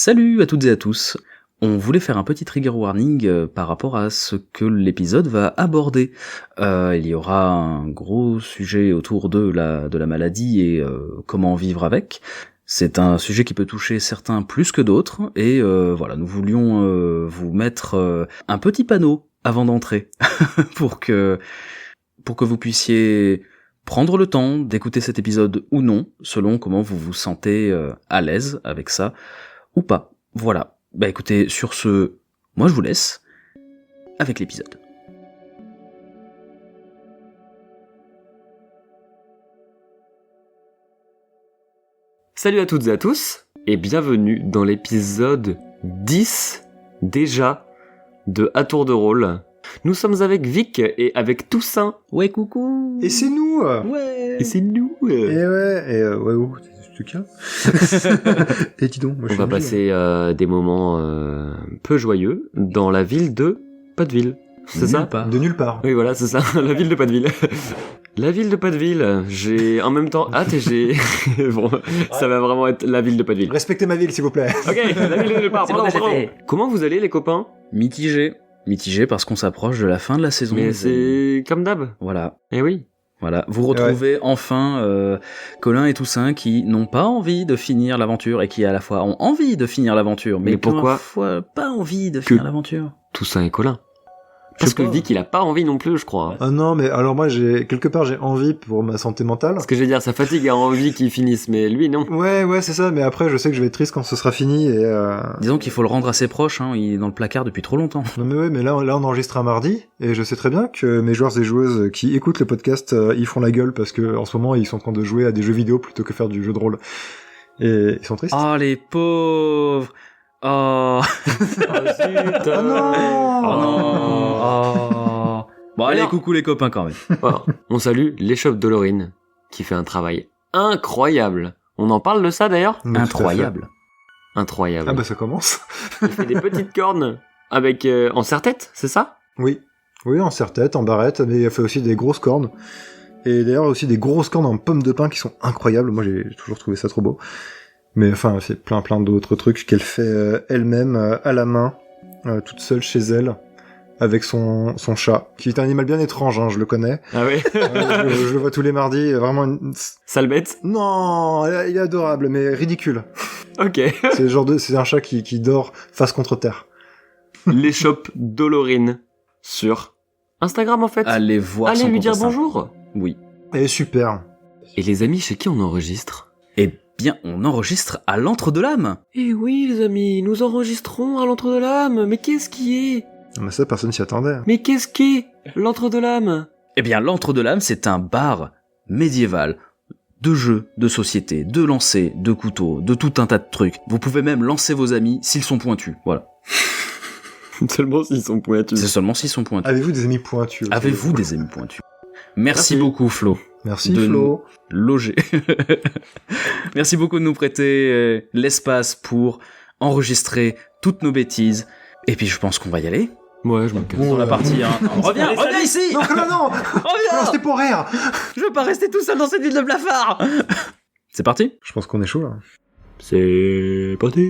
Salut à toutes et à tous. On voulait faire un petit trigger warning par rapport à ce que l'épisode va aborder. Il y aura un gros sujet autour de la maladie et comment vivre avec. C'est un sujet qui peut toucher certains plus que d'autres, et voilà, nous voulions vous mettre un petit panneau avant d'entrer pour que vous puissiez prendre le temps d'écouter cet épisode ou non, selon comment vous vous sentez à l'aise avec ça ou pas. Voilà. Bah écoutez, sur ce, moi je vous laisse avec l'épisode. Salut à toutes et à tous, et bienvenue dans l'épisode 10, déjà, de À Tour de Rôle. Nous sommes avec Vic et avec Toussaint. Ouais, coucou. Et c'est nous. Ouais. Et c'est nous. Et ouais, oh, tu te calmes. Et dis donc, moi, On va passer des moments peu joyeux dans la ville de Patteville. C'est ça ? De nulle part. Oui, voilà, c'est ça, la ville de Patteville. La ville de Patteville, j'ai en même temps hâte et j'ai... Bon, ça va vraiment être la ville de Patteville. Respectez ma ville, s'il vous plaît. Ok, la ville de nulle part, C'est pardon, bon, pardon. c'est fait. Comment vous allez les copains ? Mitigé parce qu'on s'approche de la fin de la saison. Mais c'est comme d'hab. Voilà. Eh oui. Voilà, vous retrouvez enfin Colin et Toussaint qui n'ont pas envie de finir l'aventure et qui à la fois ont envie de finir l'aventure, mais pourquoi à la fois pas envie de finir l'aventure. Toussaint et Colin. Parce que Vic, il a pas envie non plus, je crois. Ah non, mais alors moi, quelque part, j'ai envie pour ma santé mentale. Ce que je veux dire, ça fatigue à envie qu'ils finissent, mais lui, non. Ouais, c'est ça, mais après, je sais que je vais être triste quand ce sera fini et Disons qu'il faut le rendre à ses proches, hein, il est dans le placard depuis trop longtemps. Non mais ouais, mais là on enregistre un mardi, et je sais très bien que mes joueurs et joueuses qui écoutent le podcast, ils font la gueule parce que en ce moment, ils sont en train de jouer à des jeux vidéo plutôt que faire du jeu de rôle. Et ils sont tristes. Oh les pauvres. Oh. Oh non. Oh. Bon allez, Alors... coucou les copains quand même. Voilà. On salue l'échoppe Dolorine, qui fait un travail incroyable. On en parle de ça d'ailleurs ? Mais tout à fait. Incroyable. Incroyable. Ah bah ça commence. Il fait des petites cornes avec en serre-tête, c'est ça ? Oui, en serre-tête, en barrette, mais il fait aussi des grosses cornes. Et d'ailleurs aussi des grosses cornes en pommes de pin qui sont incroyables. Moi j'ai toujours trouvé ça trop beau. Mais enfin, c'est plein d'autres trucs qu'elle fait elle-même à la main, toute seule chez elle, avec son chat, qui est un animal bien étrange, hein, je le connais. Ah oui. Je le vois tous les mardis, vraiment une... Sale bête. Non, il est adorable, mais ridicule. Ok. C'est un chat qui dort face contre terre. L'échoppe Dolorine sur Instagram en fait. Allez voir Allez son lui compte dire Insta. bonjour. Oui. Elle est super. Et les amis, chez qui on enregistre ? Eh bien, on enregistre à l'Antre de l'âme. Eh oui les amis, nous enregistrons à l'Antre de l'âme. Mais qu'est-ce qui est ? Mais ça, personne s'y attendait. Mais qu'est-ce qu'est l'Antre de l'âme ? Eh bien, l'Antre de l'âme, c'est un bar médiéval de jeux, de société, de lancers, de couteaux, de tout un tas de trucs. Vous pouvez même lancer vos amis s'ils sont pointus. Voilà. Seulement s'ils sont pointus. C'est seulement s'ils sont pointus. Avez-vous des amis pointus aussi? Avez-vous des amis pointus ? Merci beaucoup, Flo. Merci de Flo. Loger. Merci beaucoup de nous prêter l'espace pour enregistrer toutes nos bêtises. Et puis je pense qu'on va y aller. Ouais, je me casse. Dans la partie, hein. Reviens ici. Non, non, Reviens. c'était pour rire. Je veux pas rester tout seul dans cette ville de blafard. C'est parti. Je pense qu'on est chaud là. C'est parti.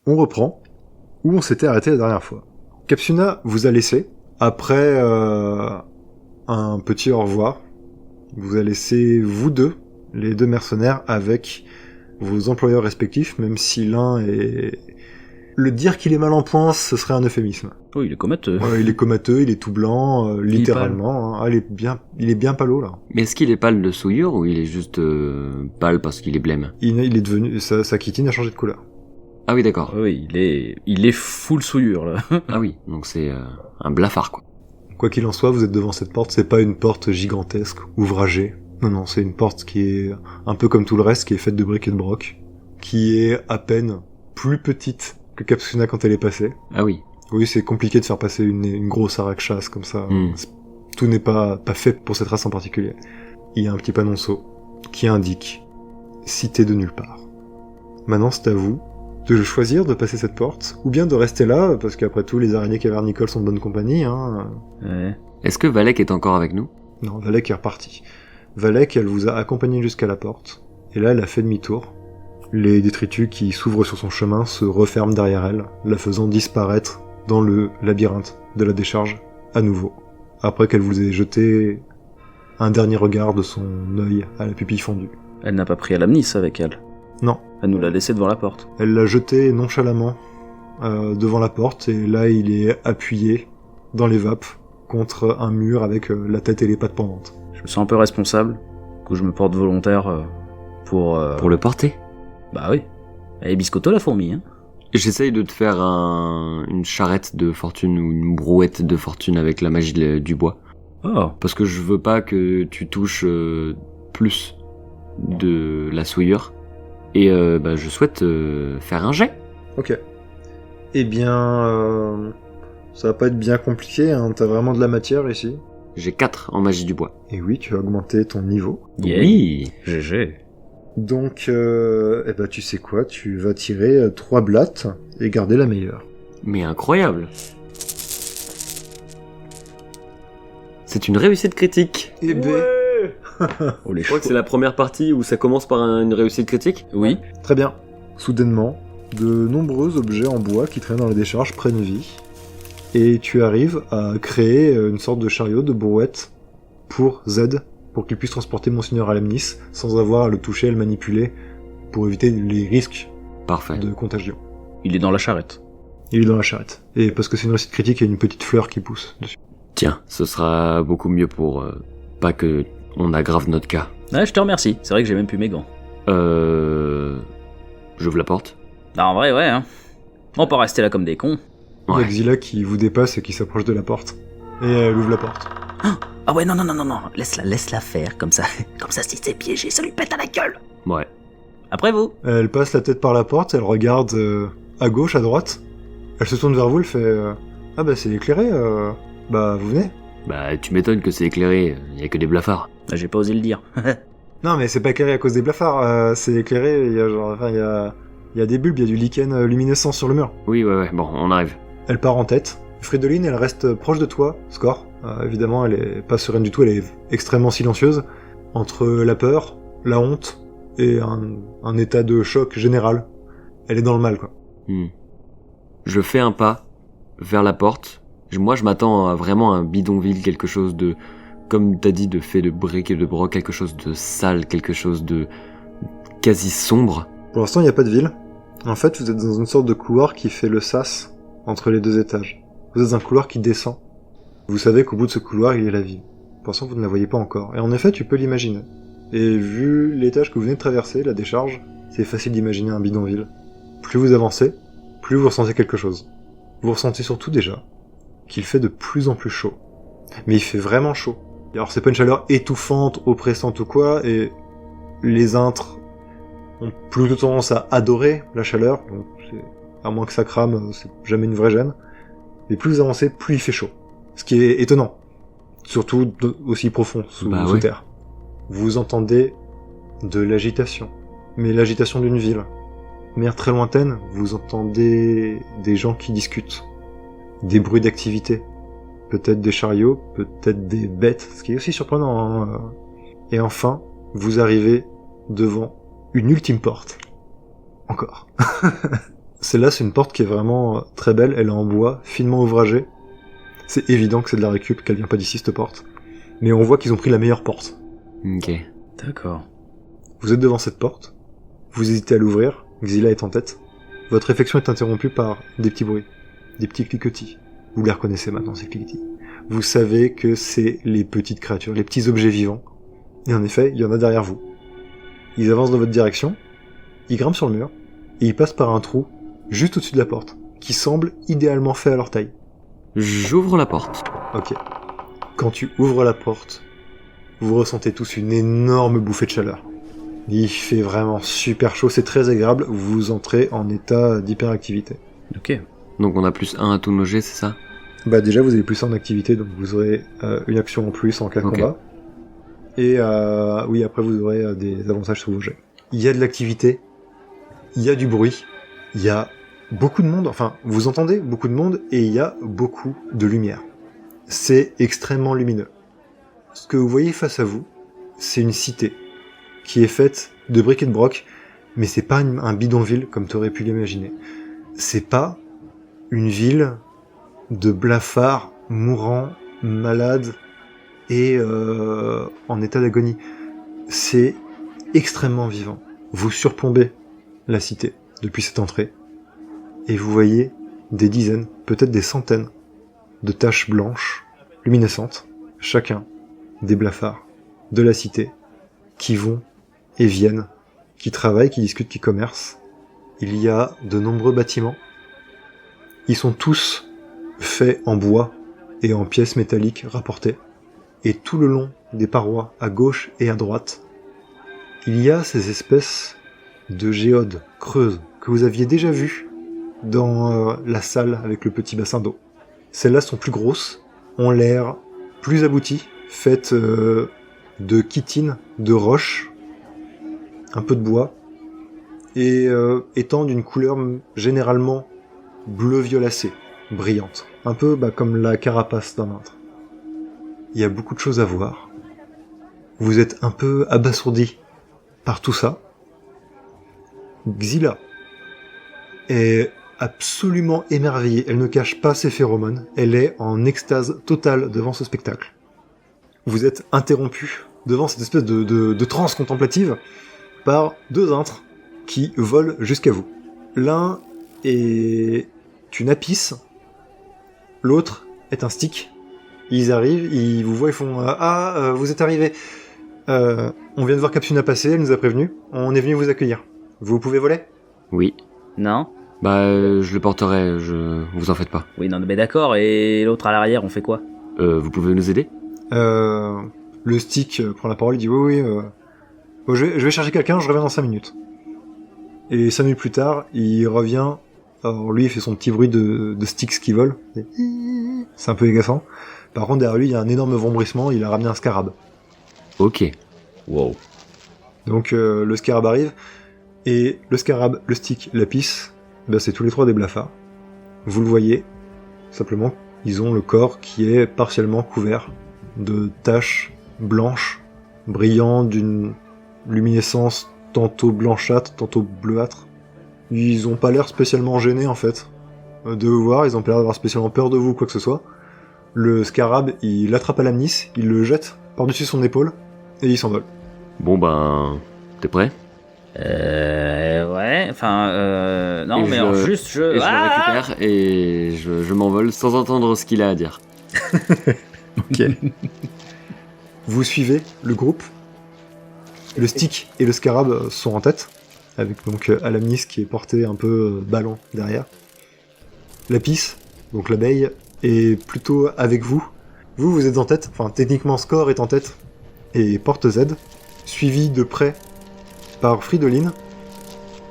On reprend où on s'était arrêté la dernière fois. Capsuna vous a laissé, après un petit au revoir, vous a laissé vous deux, les deux mercenaires, avec vos employeurs respectifs, même si l'un est... Le dire qu'il est mal en point, ce serait un euphémisme. Oh, il est comateux. Ouais, il est comateux, il est tout blanc, littéralement. Hein. Ah, il est bien pâle là. Mais est-ce qu'il est pâle de souillure ou il est juste pâle parce qu'il est blême ? Il est devenu... Sa kitine a changé de couleur. Ah oui, d'accord. Oui, il est full souillure, là. Ah oui, donc c'est un blafard, quoi. Quoi qu'il en soit, vous êtes devant cette porte, c'est pas une porte gigantesque, ouvragée. Non, c'est une porte qui est un peu comme tout le reste, qui est faite de briques et de broc, qui est à peine plus petite que Capsuna quand elle est passée. Ah oui. Oui, c'est compliqué de faire passer une grosse Araxas comme ça. Tout n'est pas fait pour cette race en particulier. Il y a un petit panonceau qui indique « Cité de nulle part ». Maintenant, c'est à vous de choisir de passer cette porte, ou bien de rester là, parce qu'après tout, les araignées cavernicoles sont de bonne compagnie, hein. Ouais. Est-ce que Valek est encore avec nous? Non, Valek est repartie. Valek, elle vous a accompagné jusqu'à la porte, et là, elle a fait demi-tour. Les détritus qui s'ouvrent sur son chemin se referment derrière elle, la faisant disparaître dans le labyrinthe de la décharge, à nouveau, après qu'elle vous ait jeté un dernier regard de son œil à la pupille fondue. Elle n'a pas pris Alamnis avec elle. Non. Elle nous l'a laissé devant la porte. Elle l'a jeté nonchalamment devant la porte, et là il est appuyé dans les vapes contre un mur avec la tête et les pattes pendantes. Je me sens un peu responsable, que je me porte volontaire pour... Pour le porter? Bah oui. Elle est biscotto la fourmi, hein. J'essaye de te faire une charrette de fortune ou une brouette de fortune avec la magie du bois. Oh. Parce que je veux pas que tu touches plus de la souillure. Et je souhaite faire un jet. Ok. Eh bien, ça va pas être bien compliqué, hein. T'as vraiment de la matière ici. J'ai 4 en magie du bois. Et oui, tu as augmenté ton niveau. Yeah. Oui. GG. Donc, tu sais quoi, tu vas tirer 3 blattes et garder la meilleure. Mais incroyable. C'est une réussite critique. Eh ben, Oh les Je crois que c'est la première partie où ça commence par une réussite critique. Oui. très bien. Soudainement, de nombreux objets en bois qui traînent dans la décharge prennent vie. Et tu arrives à créer une sorte de chariot de brouette pour Z, pour qu'il puisse transporter Monseigneur Alamnis sans avoir à le toucher, à le manipuler, pour éviter les risques Parfait. de contagion. Il est dans la charrette. Il est dans la charrette. Et parce que c'est une réussite critique, il y a une petite fleur qui pousse dessus. Tiens, ce sera beaucoup mieux pour pas que on aggrave notre cas. Ouais, je te remercie. C'est vrai que j'ai même plus mes gants. J'ouvre la porte. Ah, en vrai, ouais, hein. On peut rester là comme des cons. Il y Ouais. a Xila qui vous dépasse et qui s'approche de la porte. Et elle ouvre la porte. Ah ouais, non. Laisse-la faire, comme ça. Comme ça, si c'est piégé, ça lui pète à la gueule. Ouais. Après vous. Elle passe la tête par la porte, elle regarde à gauche, à droite. Elle se tourne vers vous, elle fait ah bah c'est éclairé, bah vous venez. Bah, tu m'étonnes que c'est éclairé, y a que des blafards. Ah, j'ai pas osé le dire. Non mais c'est pas éclairé à cause des blafards, c'est éclairé, il y a genre, enfin il y a des bulbes, il y a du lichen luminescent sur le mur. Oui, ouais, bon, on arrive. Elle part en tête. Fridoline, elle reste proche de toi, Score. Évidemment, elle est pas sereine du tout, elle est extrêmement silencieuse. Entre la peur, la honte et un état de choc général. Elle est dans le mal, quoi. Je fais un pas vers la porte. Moi, je m'attends à vraiment un bidonville, quelque chose de, comme t'as dit, de fait de briques et de broc, quelque chose de sale, quelque chose de quasi sombre. Pour l'instant, il n'y a pas de ville. En fait, vous êtes dans une sorte de couloir qui fait le sas entre les deux étages. Vous êtes dans un couloir qui descend. Vous savez qu'au bout de ce couloir, il y a la ville. Pour l'instant, vous ne la voyez pas encore. Et en effet, tu peux l'imaginer. Et vu l'étage que vous venez de traverser, la décharge, c'est facile d'imaginer un bidonville. Plus vous avancez, plus vous ressentez quelque chose. Vous ressentez surtout déjà qu'il fait de plus en plus chaud. Mais il fait vraiment chaud. Alors c'est pas une chaleur étouffante, oppressante ou quoi, et les intres ont plutôt tendance à adorer la chaleur, donc à moins que ça crame, c'est jamais une vraie gêne. Mais plus vous avancez, plus il fait chaud. Ce qui est étonnant. Surtout aussi profond, sous ouais. terre. Vous entendez de l'agitation. Mais l'agitation d'une ville. De manière très lointaine, vous entendez des gens qui discutent. Des bruits d'activité. Peut-être des chariots, peut-être des bêtes, ce qui est aussi surprenant. Hein. Et enfin, vous arrivez devant une ultime porte. Encore. Celle-là, c'est une porte qui est vraiment très belle, elle est en bois, finement ouvragée. C'est évident que c'est de la récup, qu'elle vient pas d'ici, cette porte. Mais on voit qu'ils ont pris la meilleure porte. Ok. D'accord. Vous êtes devant cette porte, vous hésitez à l'ouvrir, Xila est en tête. Votre réflexion est interrompue par des petits bruits, des petits cliquetis. Vous les reconnaissez maintenant, ces cliquetis. Vous savez que c'est les petites créatures, les petits objets vivants. Et en effet, il y en a derrière vous. Ils avancent dans votre direction, ils grimpent sur le mur, et ils passent par un trou juste au-dessus de la porte, qui semble idéalement fait à leur taille. J'ouvre la porte. Ok. Quand tu ouvres la porte, vous ressentez tous une énorme bouffée de chaleur. Il fait vraiment super chaud, c'est très agréable, vous entrez en état d'hyperactivité. Ok. Donc on a plus 1 à tous nos jets, c'est ça? Bah déjà vous avez plus en activité, donc vous aurez une action en plus en cas de Ok. combat. Et oui, après vous aurez des avantages sur vos jets. Il y a de l'activité, il y a du bruit, il y a beaucoup de monde, enfin vous entendez beaucoup de monde, et il y a beaucoup de lumière. C'est extrêmement lumineux. Ce que vous voyez face à vous, c'est une cité qui est faite de briques et de broc, mais c'est pas un bidonville comme tu aurais pu l'imaginer. C'est pas une ville de blafards mourants, malades et en état d'agonie. C'est extrêmement vivant. Vous surplombez la cité depuis cette entrée et vous voyez des dizaines, peut-être des centaines de taches blanches, luminescentes, chacun des blafards de la cité qui vont et viennent, qui travaillent, qui discutent, qui commercent. Il y a de nombreux bâtiments. Ils sont tous faits en bois et en pièces métalliques rapportées. Et tout le long des parois, à gauche et à droite, il y a ces espèces de géodes creuses que vous aviez déjà vues dans la salle avec le petit bassin d'eau. Celles-là sont plus grosses, ont l'air plus abouties, faites de chitine, de roche, un peu de bois, et étant d'une couleur généralement bleu-violacée, brillante, un peu comme la carapace d'un antre. Il y a beaucoup de choses à voir. Vous êtes un peu abasourdi par tout ça. Xyla est absolument émerveillée, elle ne cache pas ses phéromones, elle est en extase totale devant ce spectacle. Vous êtes interrompu devant cette espèce de transe contemplative par deux intres qui volent jusqu'à vous. L'un est une apis, l'autre est un stick. Ils arrivent, ils vous voient, ils font vous êtes arrivés. On vient de voir Capsuna passer, elle nous a prévenu. On est venu vous accueillir. Vous pouvez voler ? Oui. Non? Je le porterai, vous en faites pas. Oui, non, mais d'accord, et l'autre à l'arrière, on fait quoi? Vous pouvez nous aider? Le stick prend la parole, il dit oui, je vais chercher quelqu'un, je reviens dans 5 minutes. Et 5 minutes plus tard, il revient. Alors lui, il fait son petit bruit de sticks qui volent. C'est un peu agaçant. Par contre, derrière lui, il y a un énorme vombrissement, il a ramené un scarab. Ok. Wow. Donc le scarab arrive, et le scarab, le stick, l'apis, c'est tous les trois des blafards. Vous le voyez, simplement, ils ont le corps qui est partiellement couvert de taches blanches, brillant d'une luminescence tantôt blanchâtre, tantôt bleuâtre. Ils ont pas l'air spécialement gênés en fait de vous voir, ils ont pas l'air d'avoir spécialement peur de vous, quoi que ce soit. Le scarab, il attrape Alamnis, il le jette par-dessus son épaule, et il s'envole. Bon t'es prêt? Ouais, enfin, non, Et mais je alors le- juste, Et je le récupère et je m'envole sans entendre ce qu'il a à dire. Ok. Vous suivez le groupe. Le stick et le scarab sont en tête, avec donc Alamnis qui est porté un peu ballon derrière. Lapis, donc l'abeille, est plutôt avec vous. Vous êtes en tête, enfin techniquement Score est en tête, et porte Z, suivi de près par Fridoline,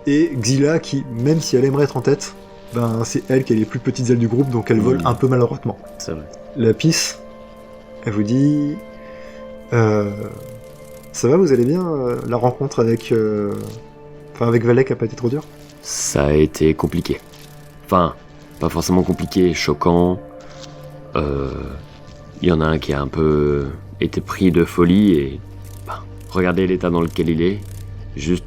et Xyla qui, même si elle aimerait être en tête, c'est elle qui a les plus petites ailes du groupe, donc elle vole un peu maladroitement. C'est vrai. Lapis, elle vous dit... ça va, vous allez bien la rencontre avec... avec Valek a pas été trop dur? Ça a été compliqué. Enfin, pas forcément compliqué, choquant. Il y en a un qui a un peu été pris de folie et... regardez l'état dans lequel il est. Juste,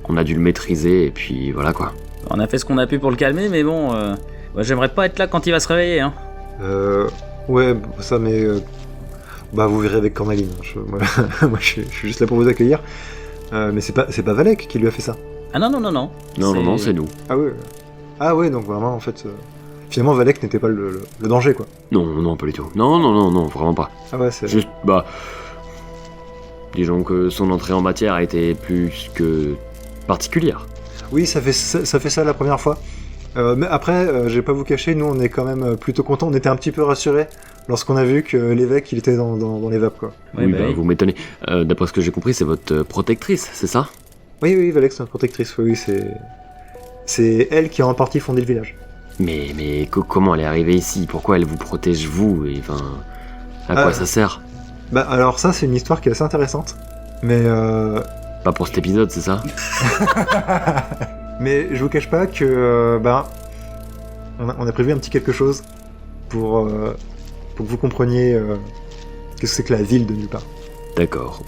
on a dû le maîtriser et puis voilà quoi. On a fait ce qu'on a pu pour le calmer, mais bon, moi, j'aimerais pas être là quand il va se réveiller, hein. Ouais, ça, mais... vous verrez avec Cornaline. Moi, je suis juste là pour vous accueillir. Mais c'est pas Valek qui lui a fait ça. Ah non. Non, c'est nous. Ah ouais, donc vraiment, en fait... finalement, Valek n'était pas le danger, quoi. Non, pas du tout. Non, vraiment pas. Ah ouais, c'est... Juste, disons que son entrée en matière a été plus que particulière. Oui, ça fait ça la première fois. Mais après, je vais pas vous cacher, nous on est quand même plutôt contents, on était un petit peu rassurés lorsqu'on a vu que l'évêque il était dans les vapes quoi. Oui, vous m'étonnez. D'après ce que j'ai compris, c'est votre protectrice, c'est ça? Oui, Valex, c'est notre protectrice, oui, c'est elle qui a en partie fondé le village. Mais comment elle est arrivée ici? Pourquoi elle vous protège vous? Et enfin, à quoi ça sert? Bah alors ça c'est une histoire qui est assez intéressante, mais Pas pour cet épisode, c'est ça? mais je vous cache pas que on a prévu un petit quelque chose pour que vous compreniez qu'est-ce que c'est que la ville de nulle part. D'accord,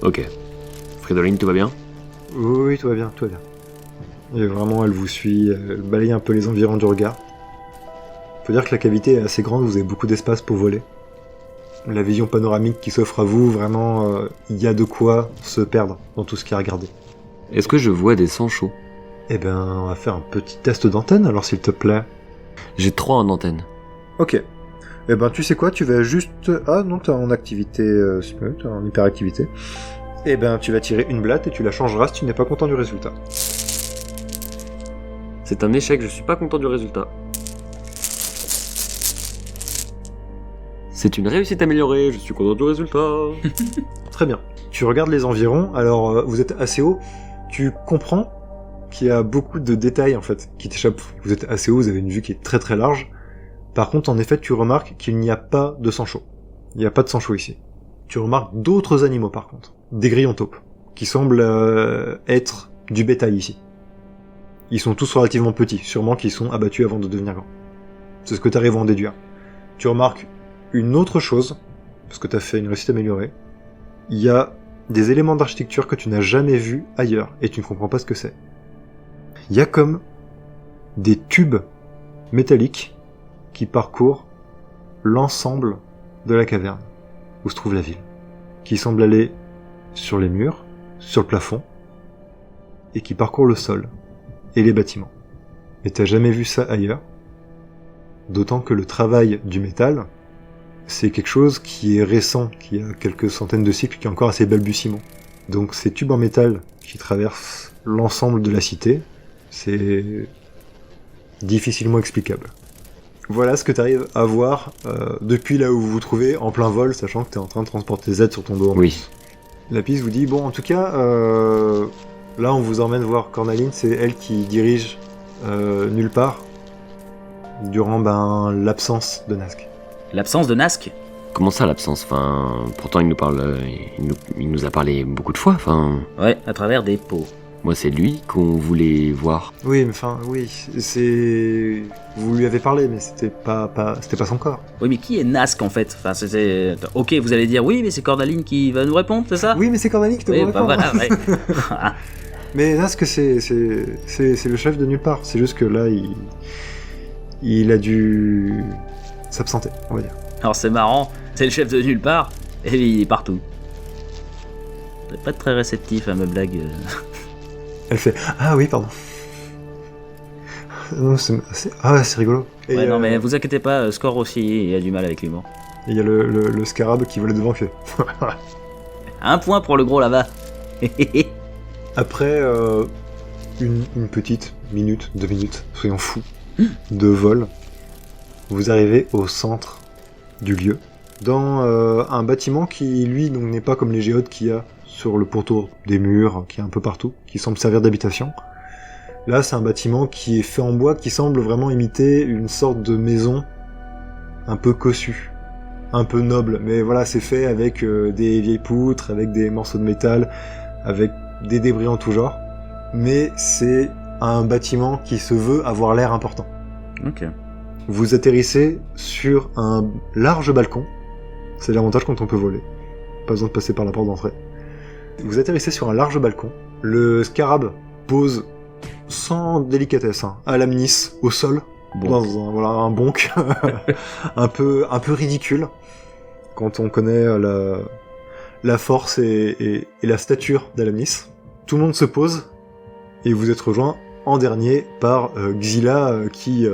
ok. Fridolin, tout va bien? Oui, tout va bien. Et vraiment, elle vous suit, elle balaye un peu les environs du regard. Faut dire que la cavité est assez grande, vous avez beaucoup d'espace pour voler. La vision panoramique qui s'offre à vous, vraiment, il y a de quoi se perdre dans tout ce qui est à regarder. Est-ce que je vois des sangs chauds? Eh ben, on va faire un petit test d'antenne, alors s'il te plaît. J'ai 3 en antenne. Ok. Eh ben, tu sais quoi, tu vas juste... Ah non, t'es en activité... t'es en hyperactivité. Eh ben, tu vas tirer une blatte et tu la changeras si tu n'es pas content du résultat. C'est un échec, je suis pas content du résultat. C'est une réussite améliorée, je suis content du résultat. Très bien. Tu regardes les environs, alors vous êtes assez haut, tu comprends qu'il y a beaucoup de détails en fait qui t'échappent. Vous êtes assez haut, vous avez une vue qui est très très large. Par contre, en effet, tu remarques qu'il n'y a pas de sang chaud. Il n'y a pas de sang chaud ici. Tu remarques d'autres animaux par contre. Des grillons taupes, qui semblent être du bétail ici. Ils sont tous relativement petits, sûrement qu'ils sont abattus avant de devenir grands. C'est ce que tu arrives à en déduire. Tu remarques une autre chose, parce que tu as fait une réussite améliorée. Il y a des éléments d'architecture que tu n'as jamais vus ailleurs, et tu ne comprends pas ce que c'est. Il y a comme des tubes métalliques qui parcourent l'ensemble de la caverne où se trouve la ville, qui semblent aller sur les murs, sur le plafond, et qui parcourent le sol et les bâtiments. Mais t'as jamais vu ça ailleurs, d'autant que le travail du métal, c'est quelque chose qui est récent, qui a quelques centaines de cycles, qui est encore assez balbutiement. Donc ces tubes en métal qui traversent l'ensemble de la cité, c'est difficilement explicable. Voilà ce que tu arrives à voir depuis là où vous vous trouvez, en plein vol, sachant que tu es en train de transporter Z sur ton dos. Oui. La piste vous dit, bon, en tout cas, là on vous emmène voir Cornaline, c'est elle qui dirige nulle part durant l'absence de Nazgûl. L'absence de Nazgûl? Comment ça l'absence? Enfin, pourtant il nous a parlé beaucoup de fois, enfin... Ouais, à travers des pots. Moi c'est lui qu'on voulait voir. Oui, mais enfin, oui, c'est... Vous lui avez parlé, mais c'était pas son corps. Oui, mais qui est Nazgûl en fait? Enfin, c'est... Ok, vous allez dire oui, mais c'est Cornaline qui va nous répondre, c'est ça? Oui, mais c'est Cornaline qui te oui, répond. Voilà, ouais. Mais Nazgûl, c'est le chef de nulle part. C'est juste que là, il a dû s'absenter, on va dire. Alors c'est marrant, c'est le chef de nulle part, et il est partout. C'est pas très réceptif à ma blague. Elle fait « Ah oui, pardon. » Non, c'est rigolo. Et ouais, non mais vous inquiétez pas, Score aussi, il a du mal avec l'humour. Il y a le scarab qui volait devant qui fait. Un point pour le gros là-bas. Après une petite minute, 2 minutes, soyons fous, de vol, vous arrivez au centre du lieu, dans un bâtiment qui, lui, donc n'est pas comme les géodes qu'il y a sur le pourtour des murs, qui est un peu partout, qui semble servir d'habitation. Là, c'est un bâtiment qui est fait en bois, qui semble vraiment imiter une sorte de maison un peu cossue, un peu noble, mais voilà, c'est fait avec des vieilles poutres, avec des morceaux de métal, avec des débris en tout genre, mais c'est un bâtiment qui se veut avoir l'air important. Ok. Vous atterrissez sur un large balcon, c'est l'avantage quand on peut voler, pas besoin de passer par la porte d'entrée. Vous atterrissez sur un large balcon, le scarab pose sans délicatesse, à l'amnis, au sol, dans un bonk un peu ridicule, quand on connaît la force et la stature d'Alamnis. Tout le monde se pose, et vous êtes rejoint en dernier par Xila qui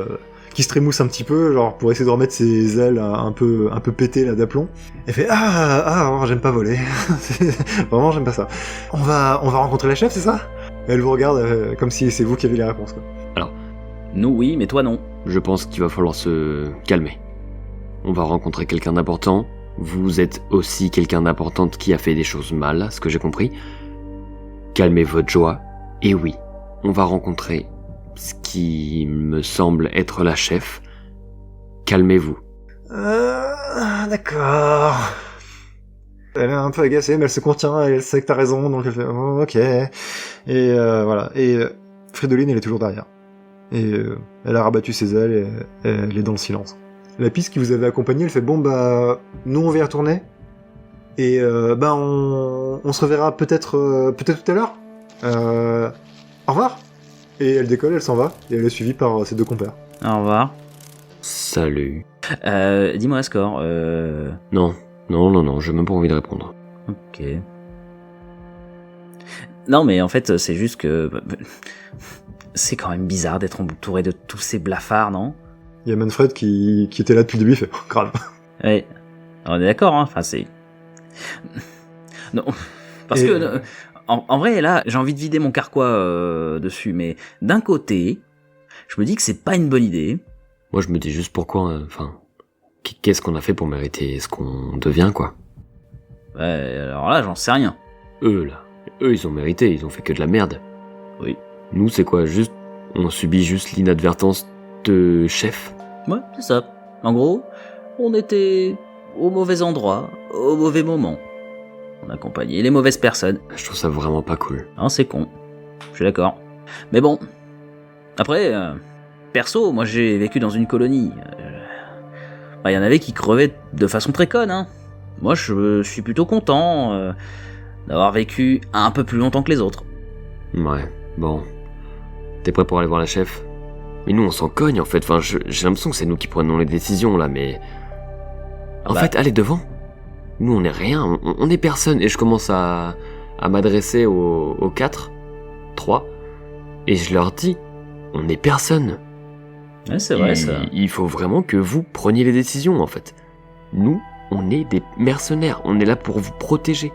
se trémousse un petit peu, genre pour essayer de remettre ses ailes un peu pétées là d'aplomb. Elle fait j'aime pas voler. Vraiment j'aime pas ça. On va rencontrer la chef, c'est ça? Elle vous regarde comme si c'est vous qui avez les réponses, quoi. Alors, Nous oui, mais toi non. Je pense qu'il va falloir se calmer. On va rencontrer quelqu'un d'important. Vous êtes aussi quelqu'un d'important qui a fait des choses mal, à ce que j'ai compris. Calmez votre joie. Et oui, on va rencontrer ce qui me semble être la chef. Calmez-vous. D'accord. Elle est un peu agacée, mais elle se contient, elle sait que t'as raison, donc elle fait oh, ok. Et voilà. Et Fridolin, elle est toujours derrière. Et elle a rabattu ses ailes et elle est dans le silence. La piste qui vous avait accompagné, elle fait bon bah nous on va y retourner. Et bah on se reverra peut-être tout à l'heure. Au revoir. Et elle décolle, elle s'en va, et elle est suivie par ses deux compères. Au revoir. Salut. Dis-moi, Score. Non, j'ai même pas envie de répondre. Ok. Non, mais en fait, c'est juste que... C'est quand même bizarre d'être entouré de tous ces blafards, non? Il y a Manfred qui était là depuis le début, il fait oh, grave. Ouais. On est d'accord, hein. Enfin, c'est... Non. Parce que... En vrai, là, j'ai envie de vider mon carquois dessus, mais d'un côté, je me dis que c'est pas une bonne idée. Moi, je me dis juste pourquoi... qu'est-ce qu'on a fait pour mériter ce qu'on devient, quoi? Ouais, alors là, j'en sais rien. Eux, ils ont mérité, ils ont fait que de la merde. Oui. Nous, c'est quoi? Juste... On subit juste l'inadvertance de chef? Ouais, c'est ça. En gros, on était au mauvais endroit, au mauvais moment. On accompagnait les mauvaises personnes. Je trouve ça vraiment pas cool. Non, c'est con. Je suis d'accord. Mais bon. Après, perso, moi j'ai vécu dans une colonie. Il y en avait qui crevaient de façon très conne, hein. Moi, je suis plutôt content d'avoir vécu un peu plus longtemps que les autres. Ouais, bon. T'es prêt pour aller voir la chef? Mais nous, on s'en cogne, en fait. Enfin, j'ai l'impression que c'est nous qui prenons les décisions, là, mais... En fait, allez devant. Nous, on est rien, on est personne. Et je commence à m'adresser aux 4, 3, et je leur dis, on est personne. Ouais, c'est vrai, ça. Il faut vraiment que vous preniez les décisions, en fait. Nous, on est des mercenaires, on est là pour vous protéger.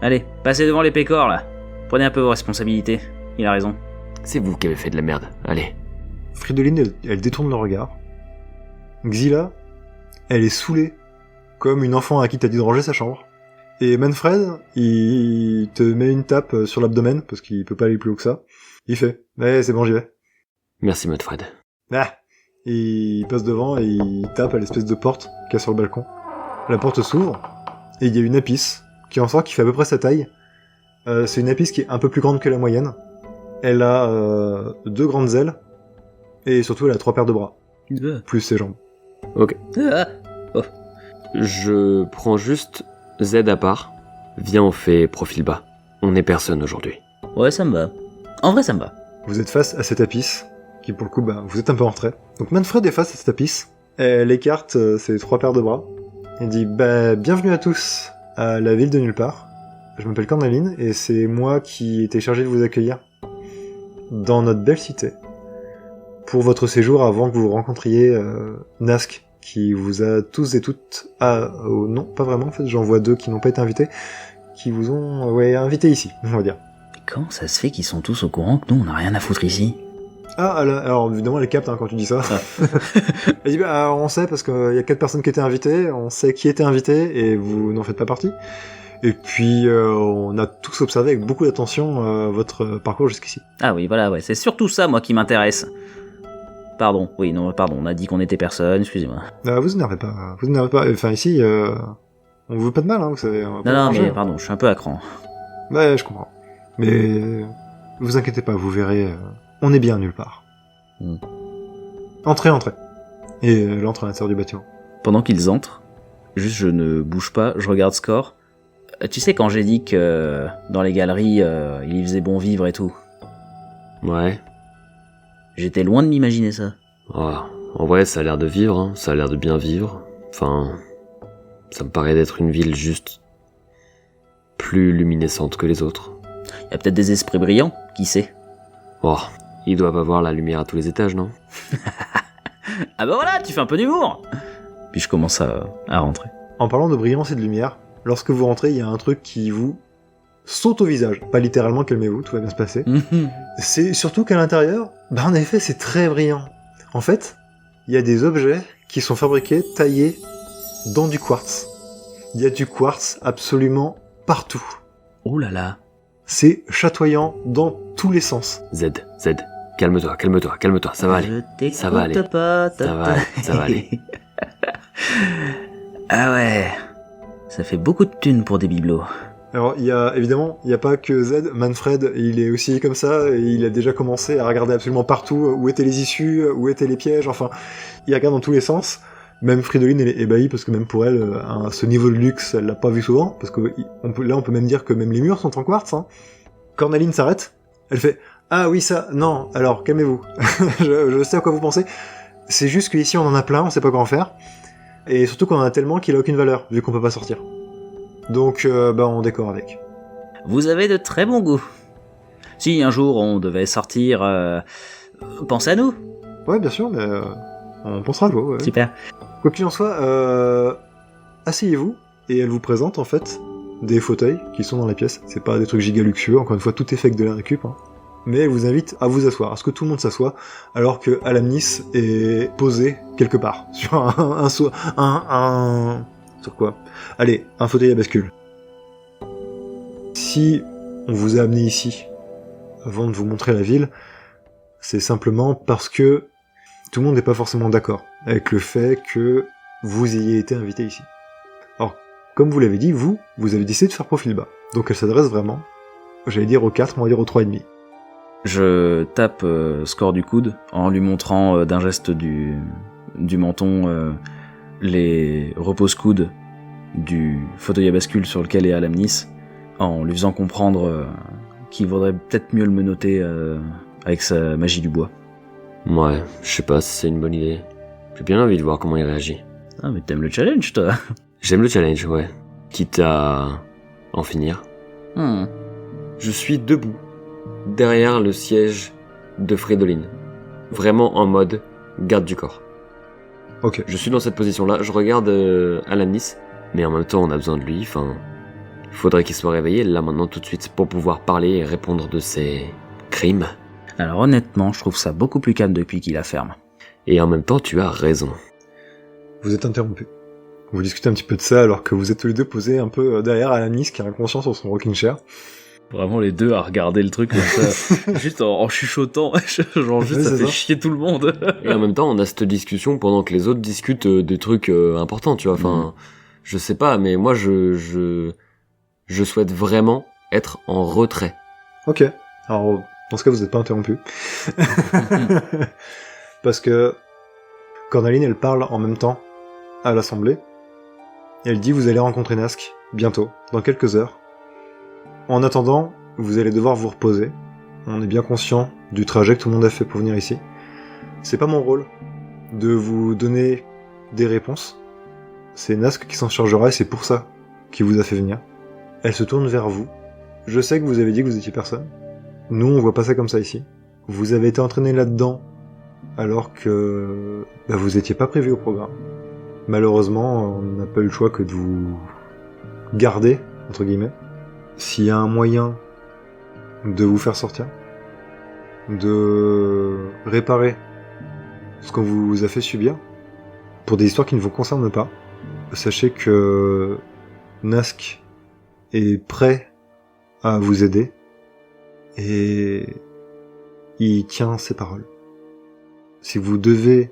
Allez, passez devant les pécores, là. Prenez un peu vos responsabilités. Il a raison. C'est vous qui avez fait de la merde, allez. Fridolin, elle détourne le regard. Xila, elle est saoulée, comme une enfant à qui t'as dit de ranger sa chambre. Et Manfred, il te met une tape sur l'abdomen, parce qu'il peut pas aller plus haut que ça. Il fait « Ouais, c'est bon, j'y vais. Merci, Manfred. » Ah. Il passe devant et il tape à l'espèce de porte qu'il y a sur le balcon. La porte s'ouvre, et il y a une apis, qui en sort, qui fait à peu près sa taille. C'est une apis qui est un peu plus grande que la moyenne. Elle a 2 grandes ailes, et surtout elle a 3 paires de bras, plus ses jambes. Ok. Je prends juste Z à part. Viens, on fait profil bas. On est personne aujourd'hui. Ouais, ça me va. En vrai, ça me va. Vous êtes face à cette apis, qui pour le coup, vous êtes un peu en retrait. Donc Manfred est face à cette apis. Elle écarte ses 3 paires de bras. Et dit bienvenue à tous à la ville de nulle part. Je m'appelle Cornaline, et c'est moi qui étais chargé de vous accueillir dans notre belle cité. Pour votre séjour avant que vous rencontriez Nask, qui vous a tous et toutes... non, pas vraiment, en fait, j'en vois 2 qui n'ont pas été invités, qui vous ont invités ici, on va dire. Mais comment ça se fait qu'ils sont tous au courant que nous, on n'a rien à foutre ici? Alors évidemment, elle capte quand tu dis ça. Elle dit, on sait, parce qu'il y a 4 personnes qui étaient invitées, on sait qui était invité, et vous n'en faites pas partie. Et puis, on a tous observé avec beaucoup d'attention votre parcours jusqu'ici. Ah oui, voilà, ouais, c'est surtout ça, moi, qui m'intéresse. Pardon, on a dit qu'on était personne, excusez-moi. Vous énervez pas, Enfin, ici, on vous veut pas de mal, hein, vous savez. Non, mais pardon, je suis un peu à cran. Ouais, je comprends. Mais, vous inquiétez pas, vous verrez, on est bien nulle part. Entrez. Et elle entre à l'intérieur du bâtiment. Pendant qu'ils entrent, juste je ne bouge pas, je regarde Score. Tu sais, quand j'ai dit que dans les galeries, il y faisait bon vivre et tout. Ouais. J'étais loin de m'imaginer ça. Oh, en vrai, ça a l'air de vivre, hein. Ça a l'air de bien vivre. Enfin, ça me paraît d'être une ville juste plus luminescente que les autres. Y a peut-être des esprits brillants, qui sait. Oh, ils doivent avoir la lumière à tous les étages, non? Ah bah voilà, tu fais un peu d'humour. Puis je commence à rentrer. En parlant de brillance et de lumière, lorsque vous rentrez, il y a un truc qui vous saute au visage. Pas littéralement, calmez-vous, tout va bien se passer. C'est surtout qu'à l'intérieur, en effet, c'est très brillant. En fait, il y a des objets qui sont fabriqués, taillés dans du quartz. Il y a du quartz absolument partout. Oh là là. C'est chatoyant dans tous les sens. Z, calme-toi, ça va aller. Ça va aller. Ça va aller. Ah ouais. Ça fait beaucoup de thunes pour des bibelots. Alors, évidemment, il n'y a pas que Z. Manfred, il est aussi comme ça, et il a déjà commencé à regarder absolument partout où étaient les issues, où étaient les pièges, enfin, il regarde dans tous les sens. Même Fridolin, elle est ébahie, parce que même pour elle, ce niveau de luxe, elle l'a pas vu souvent, parce que on peut même dire que même les murs sont en quartz, hein. Cornaline s'arrête, elle fait « Ah oui, ça, non, alors, calmez-vous. je sais à quoi vous pensez. C'est juste qu'ici, on en a plein, on sait pas quoi en faire. Et surtout qu'on en a tellement qu'il a aucune valeur, vu qu'on peut pas sortir. Donc, on décore avec. » Vous avez de très bons goûts. Si un jour on devait sortir, pensez à nous. Ouais, bien sûr, mais on pensera à vous. Ouais. Super. Quoi qu'il en soit, asseyez-vous, et elle vous présente en fait des fauteuils qui sont dans la pièce. C'est pas des trucs giga luxueux, encore une fois, tout est fait avec de la récup. Hein. Mais elle vous invite à vous asseoir, à ce que tout le monde s'assoie, alors que Alamnis est posé quelque part, sur sur quoi ? Allez, un fauteuil à bascule. Si on vous a amené ici, avant de vous montrer la ville, c'est simplement parce que tout le monde n'est pas forcément d'accord avec le fait que vous ayez été invité ici. Alors, comme vous l'avez dit, vous avez décidé de faire profil bas. Donc elle s'adresse vraiment, j'allais dire au 4, on va dire au 3,5. Je tape score du coude en lui montrant d'un geste du menton les repose-coudes du fauteuil à bascule sur lequel est Alamnis, en lui faisant comprendre qu'il vaudrait peut-être mieux le menotter avec sa magie du bois. Ouais, je sais pas si c'est une bonne idée. J'ai bien envie de voir comment il réagit. Ah mais t'aimes le challenge toi. J'aime le challenge, ouais. Quitte à en finir. Je suis debout, derrière le siège de Fridolin. Vraiment en mode garde du corps. Ok. Je suis dans cette position-là, je regarde Alamnis, mais en même temps on a besoin de lui, enfin... Il faudrait qu'il soit réveillé là maintenant tout de suite pour pouvoir parler et répondre de ses crimes. Alors honnêtement, je trouve ça beaucoup plus calme depuis qu'il la ferme. Et en même temps, tu as raison. Vous êtes interrompu. Vous discutez un petit peu de ça alors que vous êtes tous les deux posés un peu derrière Alamnis qui est inconscient sur son rocking chair. Vraiment les deux à regarder le truc comme ça, juste en chuchotant, genre juste ça fait chier tout le monde. Et en même temps, on a cette discussion pendant que les autres discutent des trucs importants, tu vois. Enfin, je sais pas, mais moi je souhaite vraiment être en retrait. Ok. Alors, dans ce cas, vous n'êtes pas interrompu. Parce que Cornaline, elle parle en même temps à l'Assemblée. Et elle dit, vous allez rencontrer Nask, bientôt, dans quelques heures. En attendant, vous allez devoir vous reposer. On est bien conscient du trajet que tout le monde a fait pour venir ici. C'est pas mon rôle de vous donner des réponses. C'est Nask qui s'en chargera et c'est pour ça qu'il vous a fait venir. Elle se tourne vers vous. Je sais que vous avez dit que vous étiez personne. Nous, on voit pas ça comme ça ici. Vous avez été entraîné là-dedans, alors que vous étiez pas prévu au programme. Malheureusement, on n'a pas eu le choix que de vous garder, entre guillemets. S'il y a un moyen de vous faire sortir, de réparer ce qu'on vous a fait subir, pour des histoires qui ne vous concernent pas, sachez que Nask est prêt à vous aider et il tient ses paroles. Si vous devez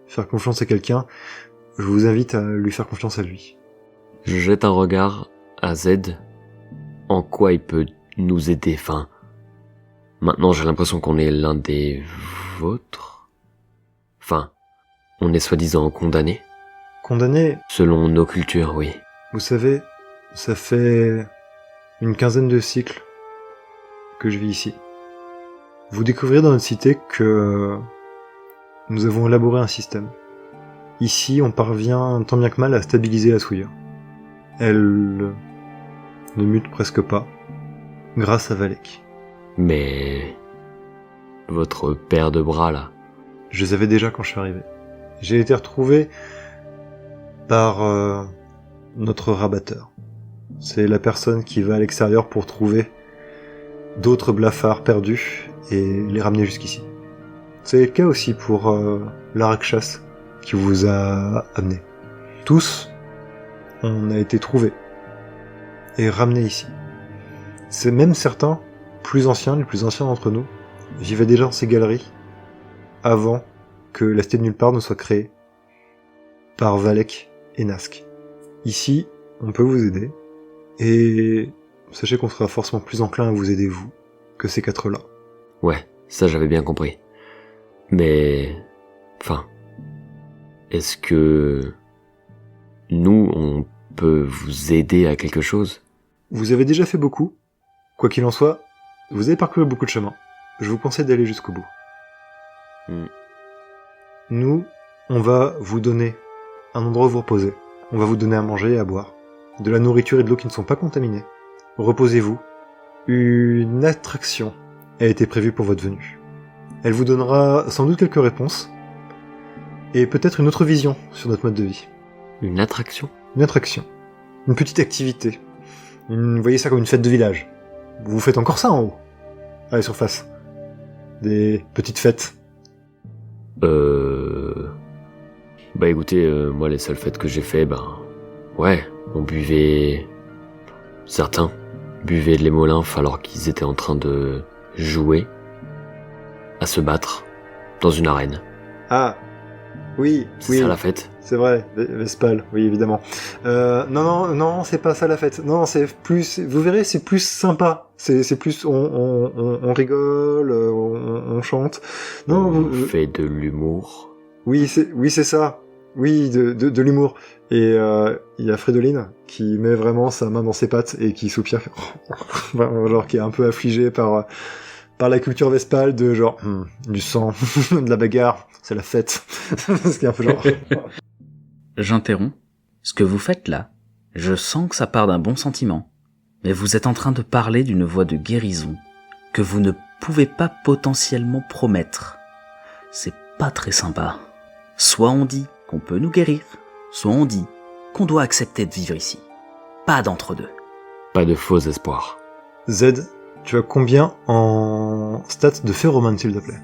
faire confiance à quelqu'un, je vous invite à lui faire confiance à lui. Je jette un regard à Z. En quoi il peut nous aider, enfin... Maintenant, j'ai l'impression qu'on est l'un des vôtres. Enfin, on est soi-disant condamné. Condamné? Selon nos cultures, oui. Vous savez, ça fait une quinzaine de cycles que je vis ici. Vous découvrirez dans notre cité que nous avons élaboré un système. Ici, on parvient tant bien que mal à stabiliser la souillure. Elle ne mute presque pas, grâce à Valek. Mais... votre paire de bras, là... Je les avais déjà quand je suis arrivé. J'ai été retrouvé par notre rabatteur. C'est la personne qui va à l'extérieur pour trouver d'autres blafards perdus et les ramener jusqu'ici. C'est le cas aussi pour l'Arakshas qui vous a amené. Tous, on a été trouvés et ramenés ici. C'est même certains, plus anciens, les plus anciens d'entre nous, vivaient déjà dans ces galeries avant que la Cité de Nulle Part ne soit créée par Valek et Nask. Ici, on peut vous aider, et sachez qu'on sera forcément plus enclin à vous aider, vous, que ces quatre-là. Ouais, ça j'avais bien compris. Mais... Enfin... Est-ce que... Nous, on peut vous aider à quelque chose? Vous avez déjà fait beaucoup. Quoi qu'il en soit, vous avez parcouru beaucoup de chemin. Je vous conseille d'aller jusqu'au bout. Nous, on va vous donner un endroit où vous reposer. On va vous donner à manger et à boire. De la nourriture et de l'eau qui ne sont pas contaminées. Reposez-vous. Une attraction a été prévue pour votre venue. Elle vous donnera sans doute quelques réponses. Et peut-être une autre vision sur notre mode de vie. Une attraction? Une attraction. Une petite activité. Vous voyez ça comme une fête de village. Vous faites encore ça en haut, à la surface. Des petites fêtes. Bah écoutez, moi les seules fêtes que j'ai fait, ouais, on buvait... Certains buvaient de l'hémolymphe alors qu'ils étaient en train de jouer, à se battre, dans une arène. Ah, oui, C'est ça la fête? C'est vrai, Vespal, oui, évidemment. Non, c'est pas ça la fête. Non, c'est plus, vous verrez, c'est plus sympa. C'est plus, on rigole, on chante. Non, On fait de l'humour. Oui, c'est ça. Oui, de l'humour. Et il y a Frédoline qui met vraiment sa main dans ses pattes et qui soupire, genre qui est un peu affligé par la culture Vespal de genre du sang, de la bagarre, c'est la fête. Ce qui est un peu genre. J'interromps. Ce que vous faites là, je sens que ça part d'un bon sentiment, mais vous êtes en train de parler d'une voie de guérison que vous ne pouvez pas potentiellement promettre. C'est pas très sympa. Soit on dit qu'on peut nous guérir, soit on dit qu'on doit accepter de vivre ici. Pas d'entre-deux. Pas de faux espoirs. Z, tu as combien en stats de phéromone, s'il te plaît?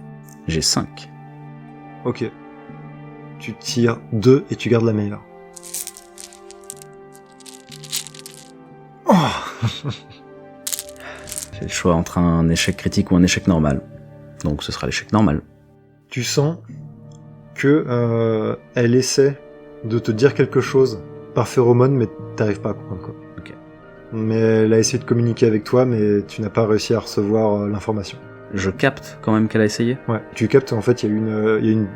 J'ai 5. Ok. Tu tires 2 et tu gardes la meilleure. Oh. J'ai le choix entre un échec critique ou un échec normal. Donc ce sera l'échec normal. Tu sens que elle essaie de te dire quelque chose par phéromone, mais t'arrives pas à comprendre quoi. Ok. Mais elle a essayé de communiquer avec toi, mais tu n'as pas réussi à recevoir l'information. Je capte quand même qu'elle a essayé. Ouais, tu captes, en fait, il y a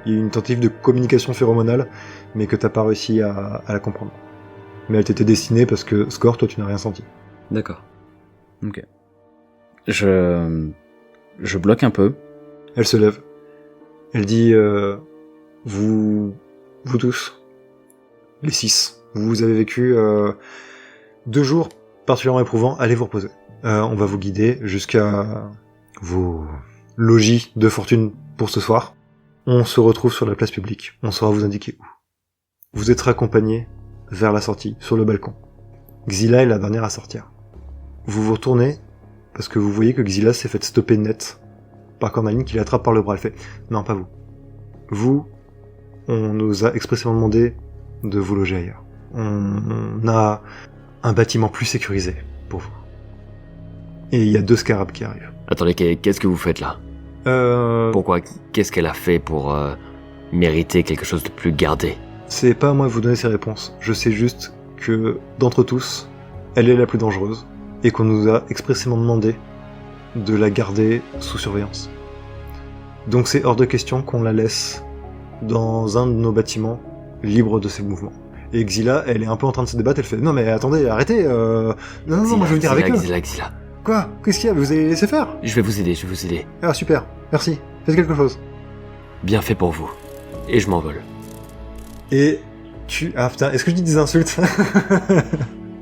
une tentative de communication phéromonale, mais que t'as pas réussi à la comprendre. Mais elle t'était destinée parce que, Score, toi, tu n'as rien senti. D'accord. Ok. Je bloque un peu. Elle se lève. Elle dit, vous tous, les 6, vous avez vécu 2 jours particulièrement éprouvants, allez vous reposer. On va vous guider jusqu'à vos logis de fortune pour ce soir. On se retrouve sur la place publique. On saura vous indiquer où. Vous êtes raccompagnés vers la sortie, sur le balcon. Xila est la dernière à sortir. Vous vous retournez, parce que vous voyez que Xila s'est fait stopper net par Cornaline qui l'attrape par le bras. Elle fait « Non, pas vous. Vous, on nous a expressément demandé de vous loger ailleurs. On a un bâtiment plus sécurisé pour vous. » Et il y a 2 scarabs qui arrivent. Attendez, qu'est-ce que vous faites là? Pourquoi? Qu'est-ce qu'elle a fait pour mériter quelque chose de plus gardé? C'est pas à moi de vous donner ces réponses. Je sais juste que, d'entre tous, elle est la plus dangereuse, et qu'on nous a expressément demandé de la garder sous surveillance. Donc c'est hors de question qu'on la laisse dans un de nos bâtiments, libre de ses mouvements. Et Xila, elle est un peu en train de se débattre, elle fait « Non mais attendez, arrêtez, non, moi je veux venir avec eux. » Xila. Quoi? Qu'est-ce qu'il y a? Vous allez laisser faire? Je vais vous aider. Ah super, merci, faites quelque chose. Bien fait pour vous. Et je m'envole. Et tu... Ah putain, est-ce que je dis des insultes?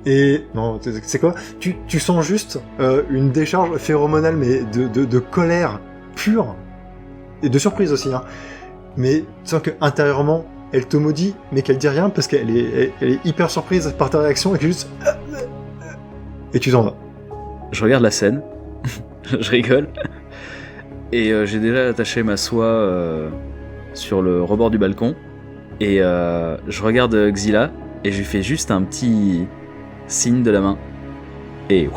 Et... Non, c'est quoi? Tu sens juste une décharge phéromonale, mais de colère pure. Et de surprise aussi, hein. Mais tu sens que intérieurement, elle te maudit, mais qu'elle dit rien, parce qu'elle est hyper surprise par ta réaction, et qu'elle juste... Et tu t'en vas. Je regarde la scène, je rigole, et j'ai déjà attaché ma soie sur le rebord du balcon, et je regarde Xila, et je lui fais juste un petit signe de la main, et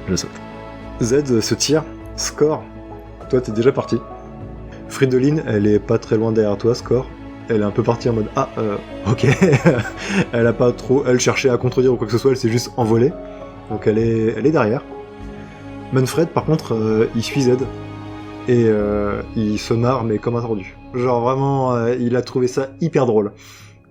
je saute. Z se tire, Score, toi t'es déjà parti. Fridolin, elle est pas très loin derrière toi, Score. Elle est un peu partie en mode ok. Elle a pas trop, elle cherchait à contredire ou quoi que ce soit, elle s'est juste envolée. Donc elle est derrière. Manfred par contre, il suit Z et il se marre mais comme un tordu. Genre vraiment, il a trouvé ça hyper drôle.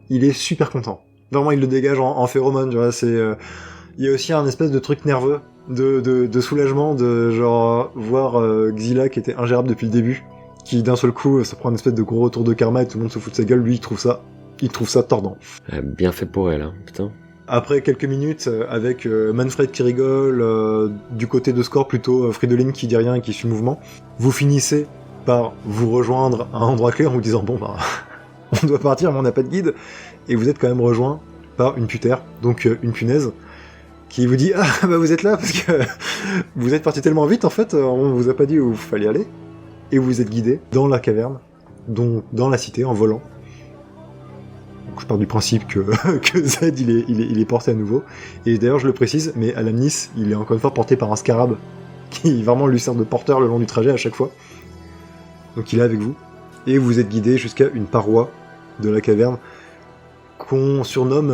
Il est super content. Vraiment, il le dégage en phéromone, tu vois. Il y a aussi un espèce de truc nerveux, de soulagement, de genre voir Xila qui était ingérable depuis le début, qui d'un seul coup ça prend une espèce de gros retour de karma et tout le monde se fout de sa gueule. Lui, il trouve ça tordant. Bien fait pour elle, hein, putain. Après quelques minutes, avec Manfred qui rigole, du côté de Score plutôt Fridolin qui dit rien et qui suit le mouvement, vous finissez par vous rejoindre à un endroit clé en vous disant bon bah on doit partir mais on n'a pas de guide, et vous êtes quand même rejoint par une putère, donc une punaise, qui vous dit ah bah vous êtes là parce que vous êtes parti tellement vite en fait, on vous a pas dit où vous fallait aller, et vous êtes guidé dans la caverne, donc dans la cité en volant. Je pars du principe que Z il est porté à nouveau. Et d'ailleurs je le précise, mais Alamnis il est encore une fois porté par un scarab qui vraiment lui sert de porteur le long du trajet à chaque fois. Donc il est avec vous. Et vous êtes guidé jusqu'à une paroi de la caverne qu'on surnomme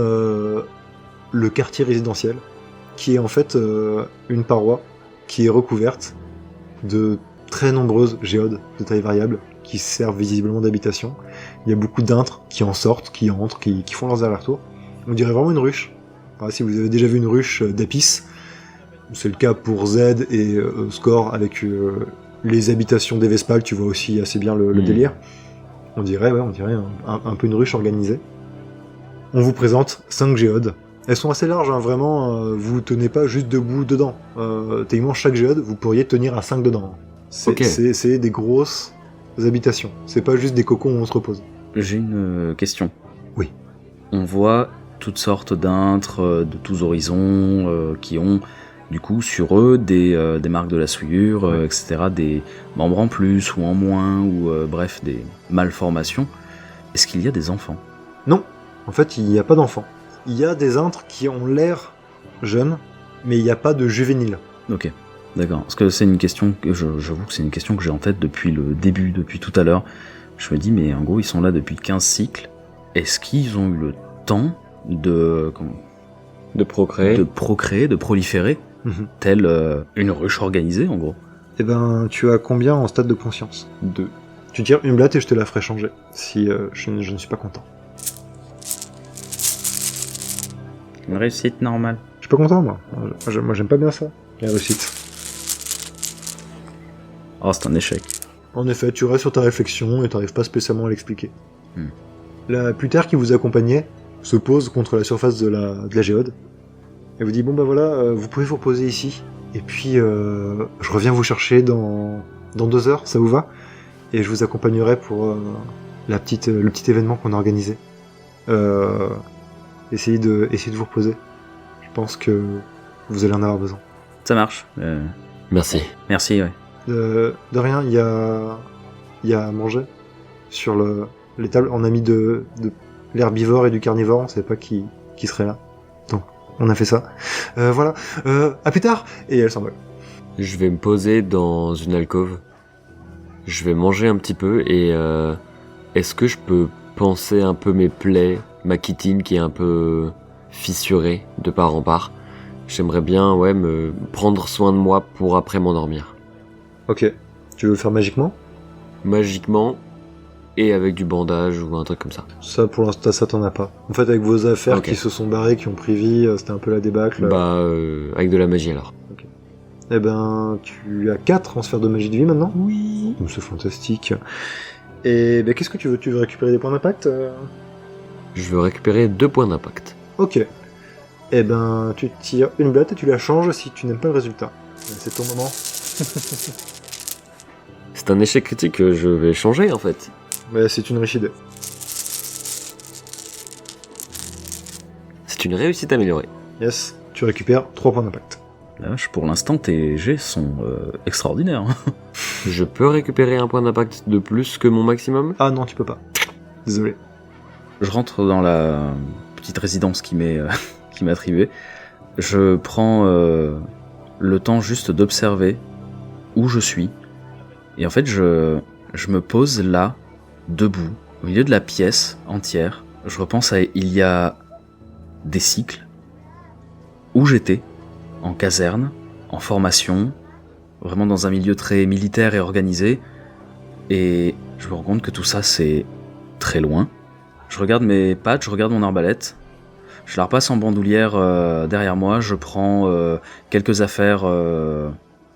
le quartier résidentiel, qui est en fait une paroi qui est recouverte de très nombreuses géodes de taille variable qui servent visiblement d'habitation. Il y a beaucoup d'intres qui en sortent, qui entrent, qui font leurs allers-retours. On dirait vraiment une ruche. Enfin, si vous avez déjà vu une ruche d'Apis, c'est le cas pour Z et Score avec les habitations des Vespales, tu vois aussi assez bien le délire. On dirait un peu une ruche organisée. On vous présente 5 géodes. Elles sont assez larges, hein, vraiment, vous tenez pas juste debout dedans. Techniquement, chaque géode, vous pourriez tenir à 5 dedans. C'est des grosses habitations. C'est pas juste des cocons où on se repose. J'ai une question. Oui. On voit toutes sortes d'intres de tous horizons qui ont du coup sur eux des marques de la souillure, etc., des membres en plus ou en moins, ou bref, des malformations. Est-ce qu'il y a des enfants ? Non, en fait il n'y a pas d'enfants. Il y a des intres qui ont l'air jeunes, mais il n'y a pas de juvéniles. Ok. D'accord, parce que c'est une question que j'avoue que c'est une question que j'ai en tête depuis le début, depuis tout à l'heure. Je me dis, mais en gros, ils sont là depuis 15 cycles. Est-ce qu'ils ont eu le temps de procréer, de proliférer, telle une ruche organisée, en gros ? Eh ben, tu as combien en stade de conscience ? 2. Tu tires une blatte et je te la ferai changer, si je ne suis pas content. Une réussite normale. Je suis pas content, moi. Moi, j'aime pas bien ça, la réussite. Oh, c'est un échec. En effet, tu restes sur ta réflexion et t'arrives pas spécialement à l'expliquer. La putère qui vous accompagnait se pose contre la surface de la géode et vous dit bon bah voilà, vous pouvez vous reposer ici. Et puis je reviens vous chercher dans 2 heures, ça vous va ? Et je vous accompagnerai pour le petit événement qu'on a organisé. Essayez de vous reposer. Je pense que vous allez en avoir besoin. Ça marche. Merci. Merci, ouais. De rien, il y a à manger sur les tables. On a mis de l'herbivore et du carnivore, on savait pas qui serait là. Donc, on a fait ça. Voilà. À plus tard. Et elle s'envole. Je vais me poser dans une alcôve. Je vais manger un petit peu et est-ce que je peux panser un peu mes plaies, ma chitine qui est un peu fissurée de part en part. J'aimerais bien me prendre soin de moi pour après m'endormir. Ok. Tu veux le faire magiquement ? Magiquement et avec du bandage ou un truc comme ça. Ça, pour l'instant, ça t'en as pas. En fait, avec vos affaires qui se sont barrées, qui ont pris vie, c'était un peu la débâcle. Avec de la magie alors. Ok. Eh ben, tu as 4 transferts de magie de vie maintenant ? Oui. C'est fantastique. Et ben, qu'est-ce que tu veux ? Tu veux récupérer des points d'impact ? Je veux récupérer 2 points d'impact. Ok. Eh ben, tu tires une blatte et tu la changes si tu n'aimes pas le résultat. C'est ton moment. C'est un échec critique que je vais changer en fait. Mais c'est une riche idée. C'est une réussite améliorée. Yes. Tu récupères 3 points d'impact. La vache, pour l'instant, tes jets sont extraordinaires. Hein. Je peux récupérer un point d'impact de plus que mon maximum? Ah non, tu peux pas. Désolé. Je rentre dans la petite résidence qui m'est attribuée. Je prends le temps juste d'observer où je suis. Et en fait, je me pose là, debout, au milieu de la pièce entière. Je repense à il y a des cycles où j'étais, en caserne, en formation, vraiment dans un milieu très militaire et organisé. Et je me rends compte que tout ça, c'est très loin. Je regarde mes pattes, je regarde mon arbalète. Je la repasse en bandoulière derrière moi. Je prends quelques affaires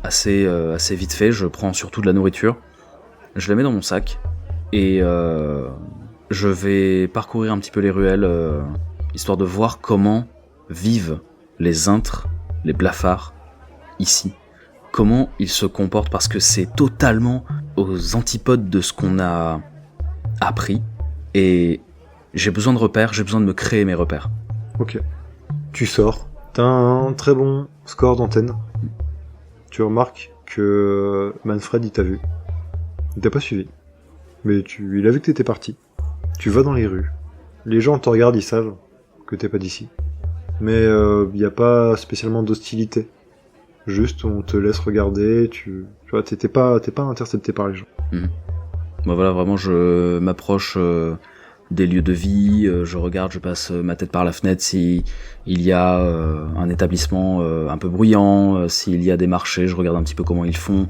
assez vite fait. Je prends surtout de la nourriture. Je la mets dans mon sac. Et je vais parcourir un petit peu les ruelles, histoire de voir comment vivent les intres, les blafards, ici. Comment ils se comportent, parce que c'est totalement aux antipodes de ce qu'on a appris. Et j'ai besoin de repères, j'ai besoin de me créer mes repères. Ok. Tu sors. T'as un très bon score d'antenne. Tu remarques que Manfred, il t'a vu. Il t'a pas suivi. Mais il a vu que t'étais parti. Tu vas dans les rues. Les gens te regardent, ils savent que t'es pas d'ici. Mais y a pas spécialement d'hostilité. Juste, on te laisse regarder, tu vois, t'es pas intercepté par les gens. Bon, voilà, vraiment, je m'approche des lieux de vie, je regarde, je passe ma tête par la fenêtre s'il y a un établissement un peu bruyant, s'il y a des marchés, je regarde un petit peu comment ils font.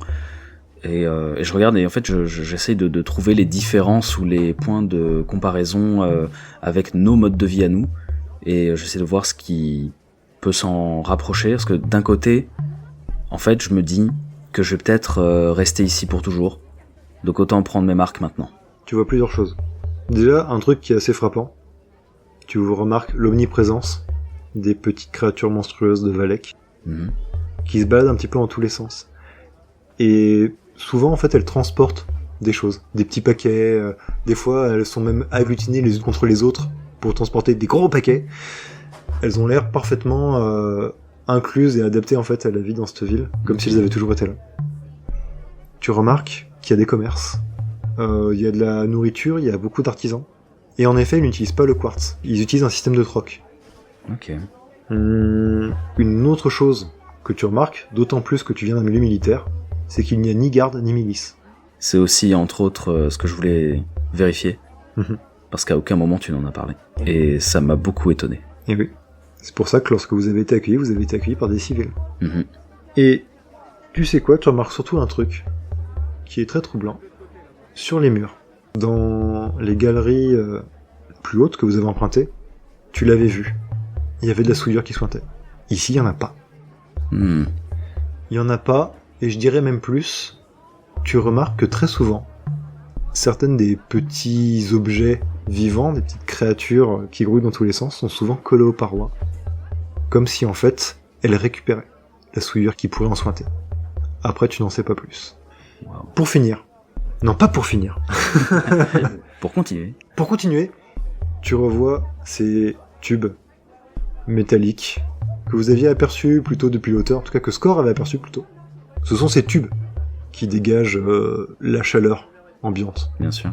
Et je regarde, et en fait, j'essaye de trouver les différences ou les points de comparaison avec nos modes de vie à nous. Et j'essaie de voir ce qui peut s'en rapprocher, parce que d'un côté, en fait, je me dis que je vais peut-être rester ici pour toujours. Donc autant prendre mes marques maintenant. Tu vois plusieurs choses. Déjà, un truc qui est assez frappant. Tu remarques l'omniprésence des petites créatures monstrueuses de Valek, qui se baladent un petit peu dans tous les sens. Et souvent, en fait, elles transportent des choses, des petits paquets. Des fois, elles sont même agglutinées les unes contre les autres pour transporter des gros paquets. Elles ont l'air parfaitement incluses et adaptées en fait à la vie dans cette ville, comme si elles avaient toujours été là. Tu remarques qu'il y a des commerces, il y a de la nourriture, il y a beaucoup d'artisans. Et en effet, ils n'utilisent pas le quartz, ils utilisent un système de troc. Ok. Une autre chose que tu remarques, d'autant plus que tu viens d'un milieu militaire, c'est qu'il n'y a ni garde ni milice. C'est aussi, entre autres, ce que je voulais vérifier. Parce qu'à aucun moment tu n'en as parlé. Et ça m'a beaucoup étonné. Et oui. C'est pour ça que lorsque vous avez été accueillis par des civils. Et tu sais quoi, tu remarques surtout un truc qui est très troublant. Sur les murs, dans les galeries plus hautes que vous avez empruntées, tu l'avais vu. Il y avait de la souillure qui sointait. Ici, il n'y en a pas. Il n'y en a pas, et je dirais même plus, tu remarques que très souvent, certaines des petits objets vivants, des petites créatures qui grouillent dans tous les sens, sont souvent collées aux parois. Comme si en fait, elles récupéraient la souillure qui pourrait en sointer. Après, tu n'en sais pas plus. Wow. Pour finir. Non, pas pour finir. Pour continuer. Pour continuer, tu revois ces tubes métalliques que vous aviez aperçus plutôt depuis l'auteur, en tout cas que Score avait aperçu plus tôt. Ce sont ces tubes qui dégagent la chaleur ambiante. Bien sûr.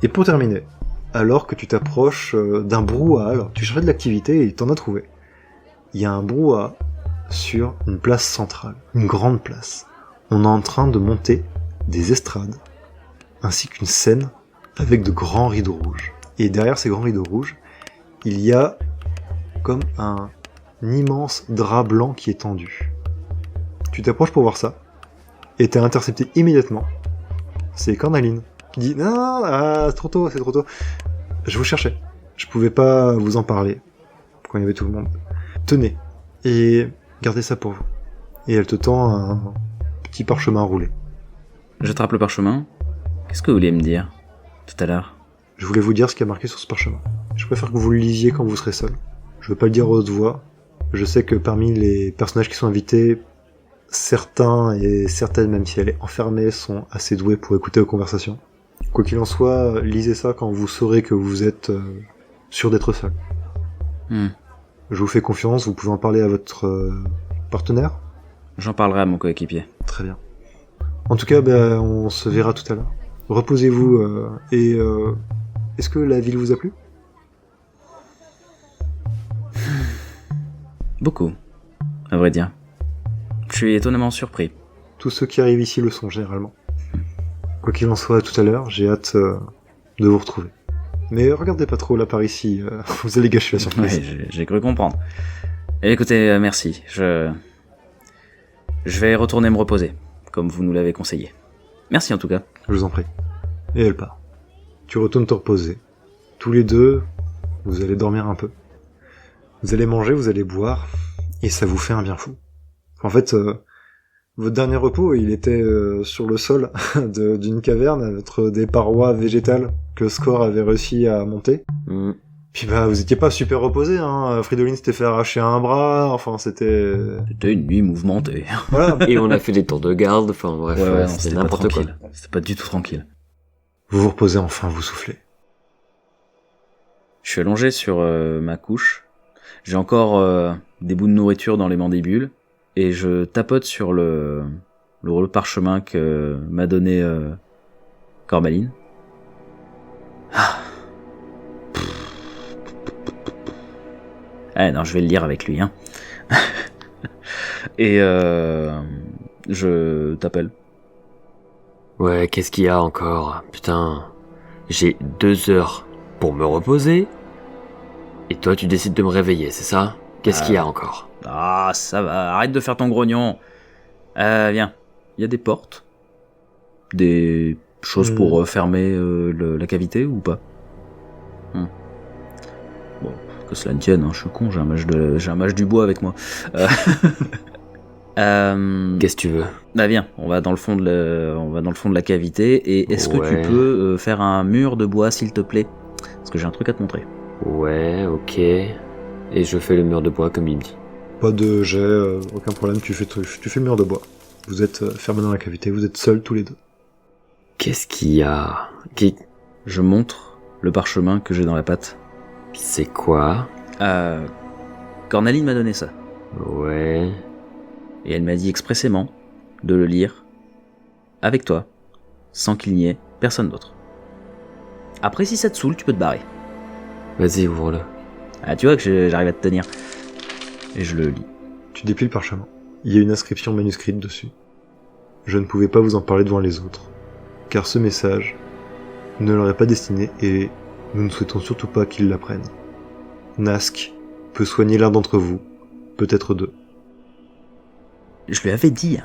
Et pour terminer, alors que tu t'approches d'un brouhaha, alors tu cherchais de l'activité et t'en as trouvé. Il y a un brouhaha sur une place centrale, une grande place. On est en train de monter des estrades, ainsi qu'une scène avec de grands rideaux rouges. Et derrière ces grands rideaux rouges, il y a comme un immense drap blanc qui est tendu. Tu t'approches pour voir ça, et t'es intercepté immédiatement. C'est Cornaline qui dit « Non, c'est trop tôt, c'est trop tôt. Je vous cherchais. Je pouvais pas vous en parler quand il y avait tout le monde. Tenez, et gardez ça pour vous. » Et elle te tend un petit parchemin roulé. J'attrape le parchemin. Qu'est-ce que vous vouliez me dire tout à l'heure? Je voulais vous dire ce qui a marqué sur ce parchemin. Je préfère que vous le lisiez quand vous serez seul. Je veux pas le dire à haute voix. Je sais que parmi les personnages qui sont invités, certains et certaines, même si elle est enfermée, sont assez doués pour écouter aux conversations. Quoi qu'il en soit, lisez ça quand vous saurez que vous êtes sûr d'être seul. Je vous fais confiance, vous pouvez en parler à votre partenaire. J'en parlerai à mon coéquipier. Très bien. En tout cas, on se verra tout à l'heure. Reposez-vous et est-ce que la ville vous a plu? Beaucoup, à vrai dire. Je suis étonnamment surpris. Tous ceux qui arrivent ici le sont généralement. Quoi qu'il en soit, tout à l'heure, j'ai hâte de vous retrouver. Mais regardez pas trop là par ici, vous allez gâcher la surprise. Ouais, j'ai cru comprendre. Et écoutez, merci. Je vais retourner me reposer, comme vous nous l'avez conseillé. Merci en tout cas. Je vous en prie. Et elle part. Tu retournes te reposer. Tous les deux, vous allez dormir un peu. Vous allez manger, vous allez boire, et ça vous fait un bien fou. En fait, votre dernier repos, il était sur le sol d'une caverne avec des parois végétales que Score avait réussi à monter. Puis vous étiez pas super reposé, hein. Fridolin s'était fait arracher un bras, enfin c'était... C'était une nuit mouvementée. Voilà. Et on a fait des tours de garde, enfin bref, Ouais, non, c'était pas n'importe quoi. tranquille. C'était pas du tout tranquille. Vous vous reposez enfin, vous soufflez. Je suis allongé sur ma couche. J'ai encore des bouts de nourriture dans les mandibules. Et je tapote sur le rouleau de parchemin que m'a donné Cormaline. Ah non, je vais le lire avec lui, hein. Et je t'appelle. Ouais, qu'est-ce qu'il y a encore? Putain, j'ai 2 heures pour me reposer. Et toi, tu décides de me réveiller, c'est ça? Qu'est-ce qu'il y a encore? Ah, ça va, arrête de faire ton grognon. Viens, il y a des portes, des choses pour fermer la cavité ou pas? Bon, que cela ne tienne, hein, je suis con, j'ai un mage du bois avec moi. Qu'est-ce que tu veux? Bah viens, on va dans le fond de la cavité. Et est-ce que tu Ouais. peux faire un mur de bois, s'il te plaît? Parce que j'ai un truc à te montrer. Ouais, ok. Et je fais le mur de bois comme il me dit. Pas de jet, aucun problème, tu fais le mur de bois. Vous êtes fermés dans la cavité, vous êtes seuls tous les deux. Qu'est-ce qu'il y a? Je montre le parchemin que j'ai dans la patte. C'est quoi? Cornaline m'a donné ça. Ouais. Et elle m'a dit expressément de le lire avec toi, sans qu'il n'y ait personne d'autre. Après, si ça te saoule, tu peux te barrer. Vas-y, ouvre-le. Ah, tu vois que j'arrive à te tenir. Et je le lis. Tu déplies le parchemin. Il y a une inscription manuscrite dessus. Je ne pouvais pas vous en parler devant les autres, car ce message ne leur est pas destiné et nous ne souhaitons surtout pas qu'ils l'apprennent. Nask peut soigner l'un d'entre vous, peut-être deux. Je lui avais dit,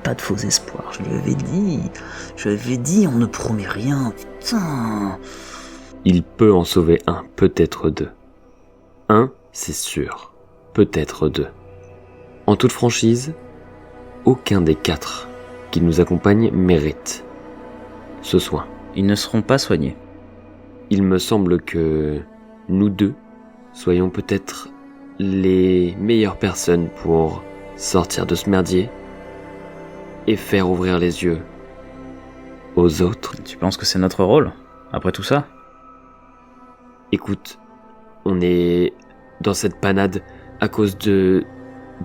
pas de faux espoirs, je lui avais dit, on ne promet rien, putain. Il peut en sauver un, peut-être 2. Un, c'est sûr. Peut-être 2. En toute franchise, aucun des 4 qui nous accompagnent mérite ce soin. Ils ne seront pas soignés. Il me semble que nous 2 soyons peut-être les meilleures personnes pour sortir de ce merdier et faire ouvrir les yeux aux autres. Tu penses que c'est notre rôle, après tout ça? Écoute, on est dans cette panade à cause de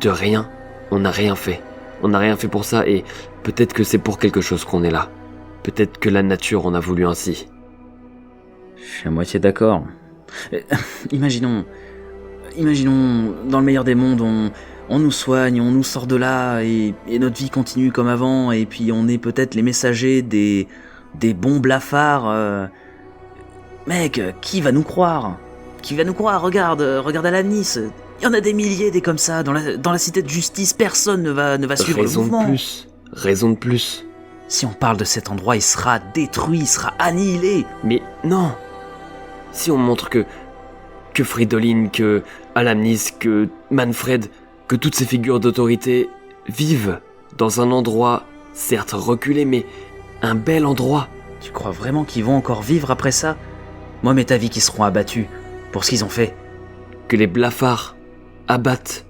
rien. On n'a rien fait. On n'a rien fait pour ça et peut-être que c'est pour quelque chose qu'on est là. Peut-être que la nature en a voulu ainsi. Je suis à moitié d'accord. Imaginons, dans le meilleur des mondes, on nous soigne, on nous sort de là et notre vie continue comme avant et puis on est peut-être les messagers des bons blafards. Mec, qui va nous croire? Regarde Alamnis. Il y en a des milliers des comme ça. Dans la cité de justice, personne ne va suivre le mouvement. Raison de plus. Si on parle de cet endroit, il sera détruit, il sera annihilé. Mais non. Si on montre que Fridolin, que Alamnis, que Manfred, que toutes ces figures d'autorité vivent dans un endroit, certes reculé, mais un bel endroit. Tu crois vraiment qu'ils vont encore vivre après ça? Moi, m'est avis qu'ils seront abattus pour ce qu'ils ont fait. Que les blafards abattent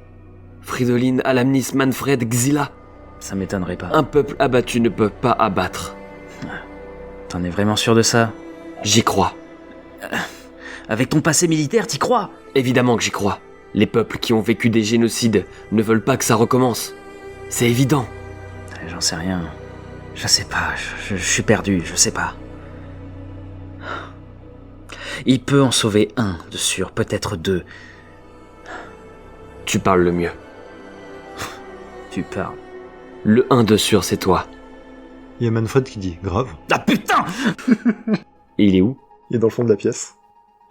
Fridolin, Alamnis, Manfred, Xila. Ça m'étonnerait pas. Un peuple abattu ne peut pas abattre. T'en es vraiment sûr de ça? J'y crois. Avec ton passé militaire, t'y crois? Évidemment que j'y crois. Les peuples qui ont vécu des génocides ne veulent pas que ça recommence. C'est évident. J'en sais rien. Je sais pas, je suis perdu, je sais pas. Il peut en sauver un, de sûr, peut-être deux. Tu parles le mieux. Tu parles. Le 1 de sûr, c'est toi. Il y a Manfred qui dit « Grave Ah putain !» Et il est où? » Il est dans le fond de la pièce.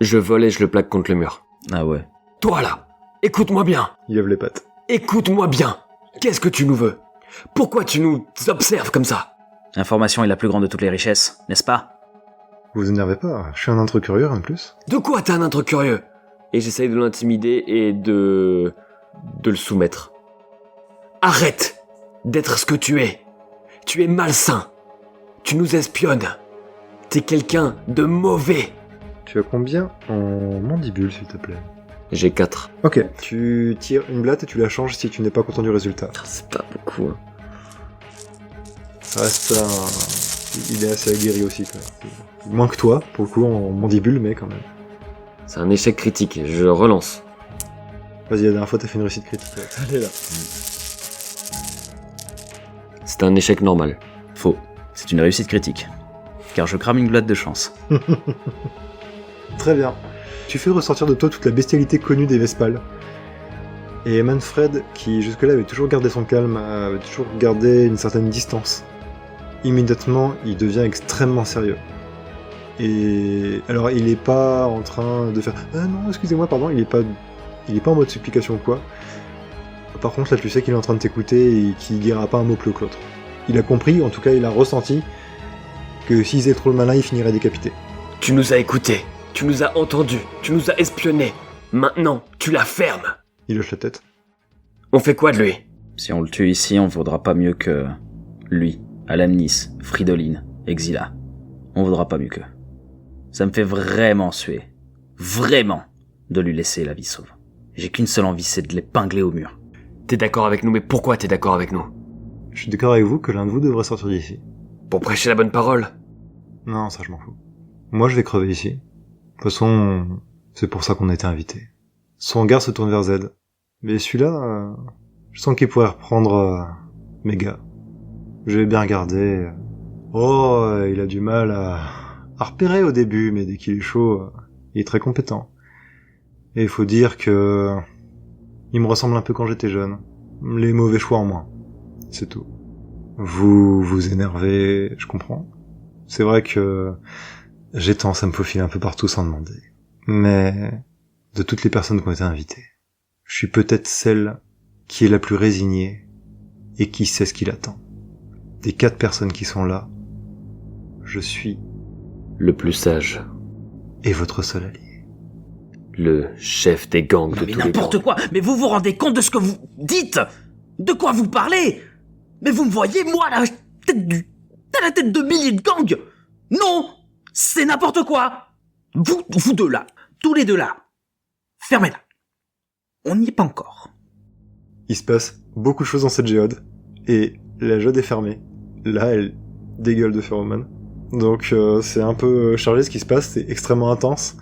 Je vole et je le plaque contre le mur. Ah ouais. Toi là, écoute-moi bien. Il lève les pattes. Écoute-moi bien. Qu'est-ce que tu nous veux? Pourquoi tu nous observes comme ça? L'information est la plus grande de toutes les richesses, n'est-ce pas? Vous vous énervez pas, je suis un intrus curieux, rien de plus. De quoi t'es un intrus curieux? Et j'essaye de l'intimider et de le soumettre. Arrête d'être ce que tu es. Tu es malsain. Tu nous espionnes. T'es quelqu'un de mauvais. Tu as combien en mandibule, s'il te plaît? J'ai 4. Ok, tu tires une blatte et tu la changes si tu n'es pas content du résultat. C'est pas beaucoup. Hein. Ça reste un... Il est assez aguerri aussi, quand même. Moins que toi, pour le coup, en mandibule, mais quand même. C'est un échec critique, je relance. Vas-y, la dernière fois, t'as fait une réussite critique. Allez, là. C'est un échec normal. Faux. C'est une réussite critique. Car je crame une blatte de chance. Très bien. Tu fais ressortir de toi toute la bestialité connue des Vespales. Et Manfred, qui jusque-là avait toujours gardé son calme, avait toujours gardé une certaine distance. Immédiatement, il devient extrêmement sérieux. Et alors, il est pas en train de faire « Ah non, excusez-moi, pardon », il est pas en mode supplication ou quoi. Par contre, là, tu sais qu'il est en train de t'écouter et qu'il dira pas un mot plus que l'autre. Il a compris, en tout cas, il a ressenti que s'il faisait trop le malin, il finirait décapité. Tu nous as écoutés, tu nous as entendus, tu nous as espionnés. Maintenant, tu la fermes. Il hoche la tête. On fait quoi de lui? Si on le tue ici, on vaudra pas mieux que lui, Alamnis, Fridolin, Exila. On vaudra pas mieux qu'eux. Ça me fait vraiment suer. Vraiment. De lui laisser la vie sauve. J'ai qu'une seule envie, c'est de l'épingler au mur. T'es d'accord avec nous, mais pourquoi t'es d'accord avec nous? Je suis d'accord avec vous que l'un de vous devrait sortir d'ici. Pour prêcher la bonne parole? Non, ça je m'en fous. Moi je vais crever ici. De toute façon, c'est pour ça qu'on a été invités. Son regard se tourne vers Zed. Mais celui-là, je sens qu'il pourrait reprendre mes gars. Je vais bien regarder. Oh, il a du mal à repérer au début, mais dès qu'il est chaud, il est très compétent. Et il faut dire que il me ressemble un peu quand j'étais jeune. Les mauvais choix en moins. C'est tout. Vous vous énervez, je comprends. C'est vrai que j'ai tendance à me faufiler un peu partout sans demander. Mais de toutes les personnes qui ont été invitées, je suis peut-être celle qui est la plus résignée et qui sait ce qu'il attend. Des 4 personnes qui sont là, je suis Le plus sage. et votre seul allié. Le chef des gangs de Mais tous les n'importe gangs. quoi. Mais vous vous rendez compte de ce que vous dites? De quoi vous parlez? Mais vous me voyez, moi, la tête de milliers de gangs? Non! C'est n'importe quoi! Vous deux là, tous les deux là, fermez-la. On n'y est pas encore. Il se passe beaucoup de choses dans cette géode, et la géode est fermée. Là, elle dégueule de phéromones. Donc c'est un peu chargé ce qui se passe, c'est extrêmement intense.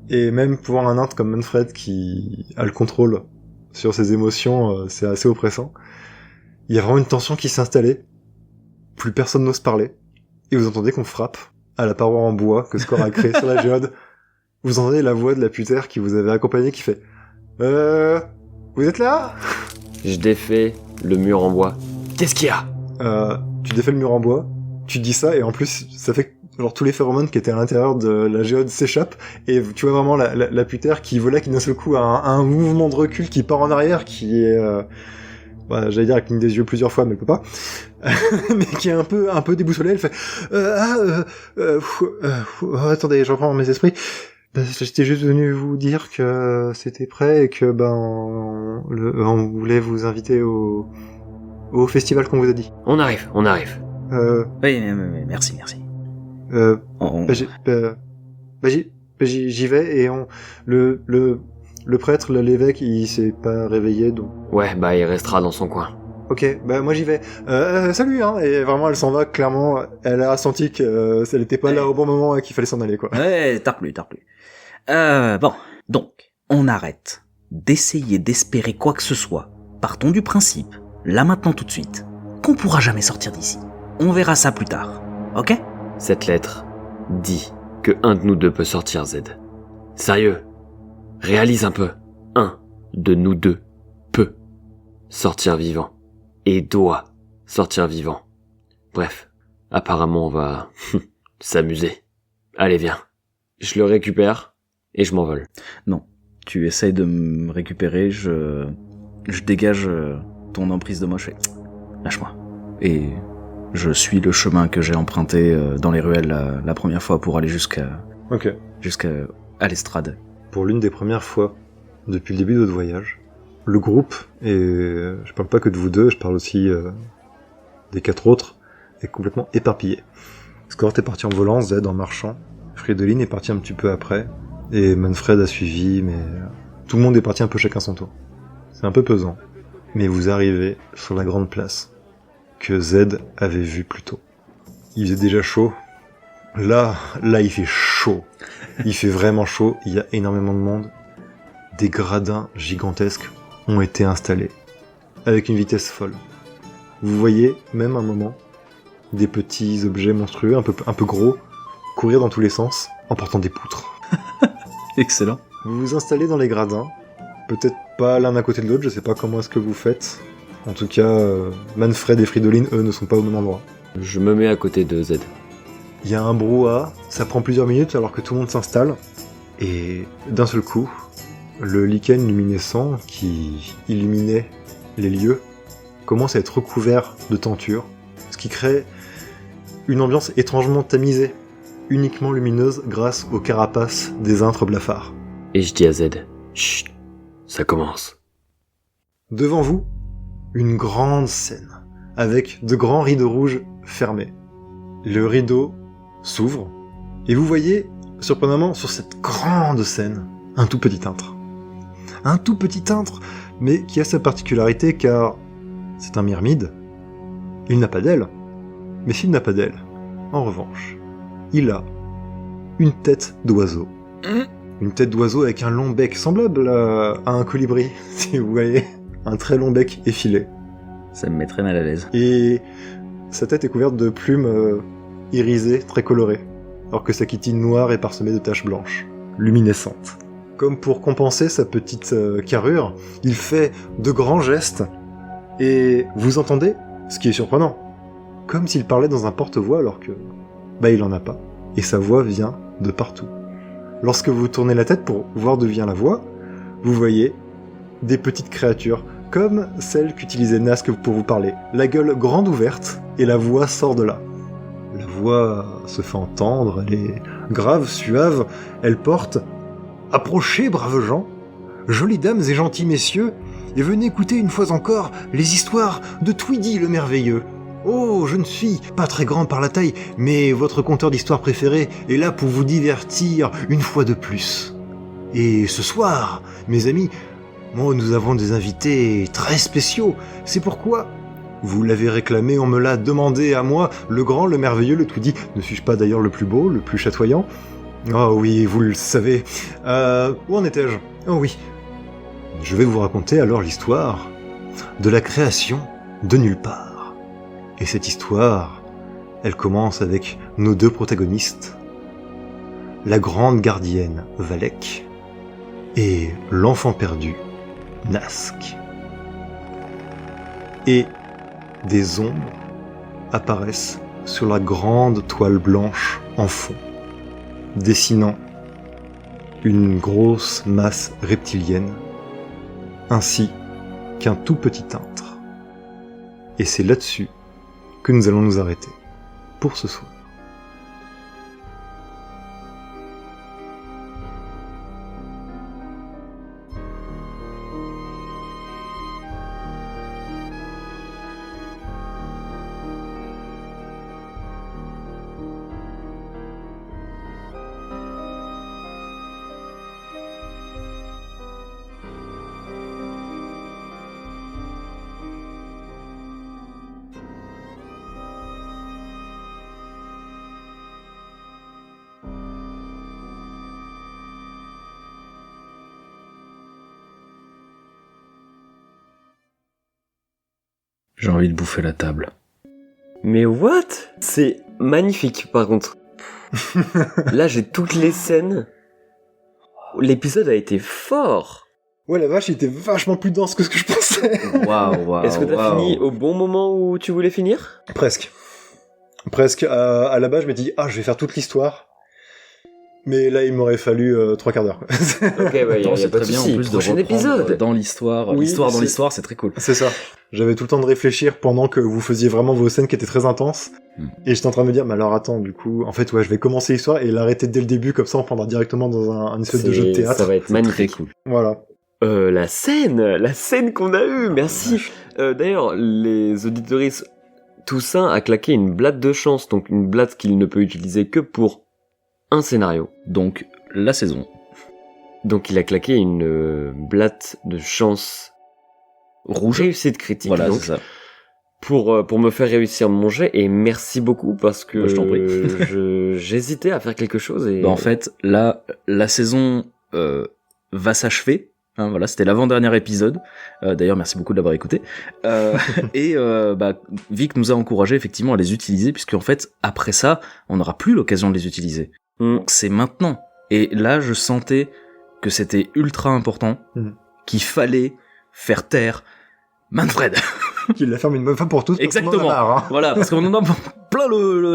Et même pour un nain comme Manfred qui a le contrôle sur ses émotions, c'est assez oppressant. Il y a vraiment une tension qui s'est installée. Plus personne n'ose parler. Et vous entendez qu'on frappe à la paroi en bois que Score a créée sur la géode. Vous entendez la voix de la putère qui vous avait accompagné qui fait « vous êtes là ?» Je défais le mur en bois. Qu'est-ce qu'il y a? Tu défais le mur en bois, tu dis ça, et en plus, ça fait que genre, tous les phéromones qui étaient à l'intérieur de la géode s'échappent, et tu vois vraiment la putère qui volait, qui d'un seul coup a un mouvement de recul qui part en arrière, qui est... j'allais dire, elle cligne des yeux plusieurs fois, mais elle peut pas. Mais qui est un peu déboussolée, elle fait attendez, je reprends mes esprits. J'étais juste venu vous dire que c'était prêt et que on voulait vous inviter au festival qu'on vous a dit. On arrive. Oui, mais merci. J'y vais et le prêtre, l'évêque, il s'est pas réveillé, donc... Ouais, bah il restera dans son coin. Ok, moi j'y vais. Salut, hein. Et vraiment, elle s'en va, clairement, elle a senti que elle était pas là au bon moment et qu'il fallait s'en aller, quoi. Ouais, tard plus. Bon, donc, on arrête d'essayer d'espérer quoi que ce soit. Partons du principe, là maintenant tout de suite, qu'on pourra jamais sortir d'ici. On verra ça plus tard, ok? Cette lettre dit que un de nous deux peut sortir, Z. Sérieux, réalise un peu. Un de nous deux peut sortir vivant. Et doit sortir vivant. Bref, apparemment on va s'amuser. Allez, viens. Je le récupère et je m'envole. Non, tu essayes de me récupérer, je dégage ton emprise de moche et lâche-moi. Et je suis le chemin que j'ai emprunté dans les ruelles la première fois pour aller jusqu'à l'estrade. Pour l'une des premières fois depuis le début de votre voyage, le groupe, et je parle pas que de vous deux, je parle aussi des 4 autres, est complètement éparpillé. Scott est parti en volant, Z en marchant, Fridolin est parti un petit peu après, et Manfred a suivi, mais tout le monde est parti un peu chacun son tour. C'est un peu pesant, mais vous arrivez sur la grande place que Z avait vue plus tôt. Il faisait déjà chaud. Là, il fait chaud. Il fait vraiment chaud, il y a énormément de monde. Des gradins gigantesques ont été installés, avec une vitesse folle. Vous voyez, même un moment, des petits objets monstrueux, un peu gros, courir dans tous les sens, en portant des poutres. Excellent. Vous vous installez dans les gradins, peut-être pas l'un à côté de l'autre, je sais pas comment est-ce que vous faites. En tout cas, Manfred et Fridolin, eux, ne sont pas au même endroit. Je me mets à côté de Z. Il y a un brouhaha, ça prend plusieurs minutes alors que tout le monde s'installe, et d'un seul coup, le lichen luminescent qui illuminait les lieux commence à être recouvert de tentures, ce qui crée une ambiance étrangement tamisée, uniquement lumineuse grâce aux carapaces des intres blafards. Et je dis à Z, chut, ça commence. Devant vous, une grande scène, avec de grands rideaux rouges fermés. Le rideau s'ouvre, et vous voyez, surprenamment, sur cette grande scène, un tout petit intre. Un tout petit intre, mais qui a sa particularité car c'est un myrmide. Il n'a pas d'aile, mais s'il n'a pas d'aile, en revanche, il a une tête d'oiseau. Une tête d'oiseau avec un long bec semblable à un colibri, si vous voyez, un très long bec effilé. Ça me met très mal à l'aise. Et sa tête est couverte de plumes irisées, très colorées, alors que sa kitine noire est parsemée de taches blanches, luminescentes. Comme pour compenser sa petite carrure, il fait de grands gestes, et vous entendez, ce qui est surprenant, comme s'il parlait dans un porte-voix alors que, il en a pas, et sa voix vient de partout. Lorsque vous tournez la tête pour voir d'où vient la voix, vous voyez des petites créatures, comme celles qu'utilisait Nask pour vous parler, la gueule grande ouverte, et la voix sort de là. La voix se fait entendre, elle est grave, suave, elle porte « Approchez, braves gens, jolies dames et gentils messieurs, et venez écouter une fois encore les histoires de Tweedy le merveilleux. Oh, je ne suis pas très grand par la taille, mais votre conteur d'histoire préféré est là pour vous divertir une fois de plus. Et ce soir, mes amis, nous avons des invités très spéciaux, c'est pourquoi... Vous l'avez réclamé, on me l'a demandé à moi, le grand, le merveilleux, le Tweedy. Ne suis-je pas d'ailleurs le plus beau, le plus chatoyant ? Oh oui, vous le savez. Où en étais-je ? Oh oui. Je vais vous raconter alors l'histoire de la création de nulle part. Et cette histoire, elle commence avec nos deux protagonistes, la grande gardienne Valek et l'enfant perdu Nask. Et des ombres apparaissent sur la grande toile blanche en fond, dessinant une grosse masse reptilienne, ainsi qu'un tout petit intre. Et c'est là-dessus que nous allons nous arrêter pour ce soir. J'ai envie de bouffer la table. Mais what? C'est magnifique, par contre. Là, j'ai toutes les scènes. L'épisode a été fort. Ouais, la vache, il était vachement plus dense que ce que je pensais. Waouh. Est-ce que t'as fini au bon moment où tu voulais finir? Presque. À la base, je m'étais dit, je vais faire toute l'histoire. Mais là, il m'aurait fallu 3 quarts d'heure. Ok, ouais, y a C'est pas de très bien en souci. plus de Prochain reprendre épisode. dans l'histoire. Oui, L'histoire dans c'est- l'histoire, c'est très cool. C'est ça. J'avais tout le temps de réfléchir pendant que vous faisiez vraiment vos scènes qui étaient très intenses. Et j'étais en train de me dire, mais alors attends, du coup, en fait, ouais, je vais commencer l'histoire et l'arrêter dès le début, comme ça on prendra directement dans un espèce de jeu de théâtre. Ça va être Très magnifique. cool. Voilà. La scène qu'on a eue, merci. D'ailleurs, les auditoristes, Toussaint a claqué une blatte de chance, donc une blatte qu'il ne peut utiliser que pour un scénario. Donc, la saison. Donc il a claqué une blatte de chance Rouge. réussite critique. Voilà, donc, c'est ça. pour me faire réussir mon jet, et merci beaucoup parce que Bah, je t'en prie. j'hésitais à faire quelque chose et Bah, en fait, là, la saison va s'achever. Hein, voilà, c'était l'avant-dernier épisode. D'ailleurs, merci beaucoup de l'avoir écouté. Et Vic nous a encouragé effectivement à les utiliser, puisque en fait, après ça, on n'aura plus l'occasion de les utiliser. Donc c'est maintenant. Et là, je sentais que c'était ultra important, qu'il fallait faire taire Manfred. Qu'il la ferme une bonne fois pour toutes. parce qu'on en a Exactement. marre, hein. Voilà, parce qu'on en a plein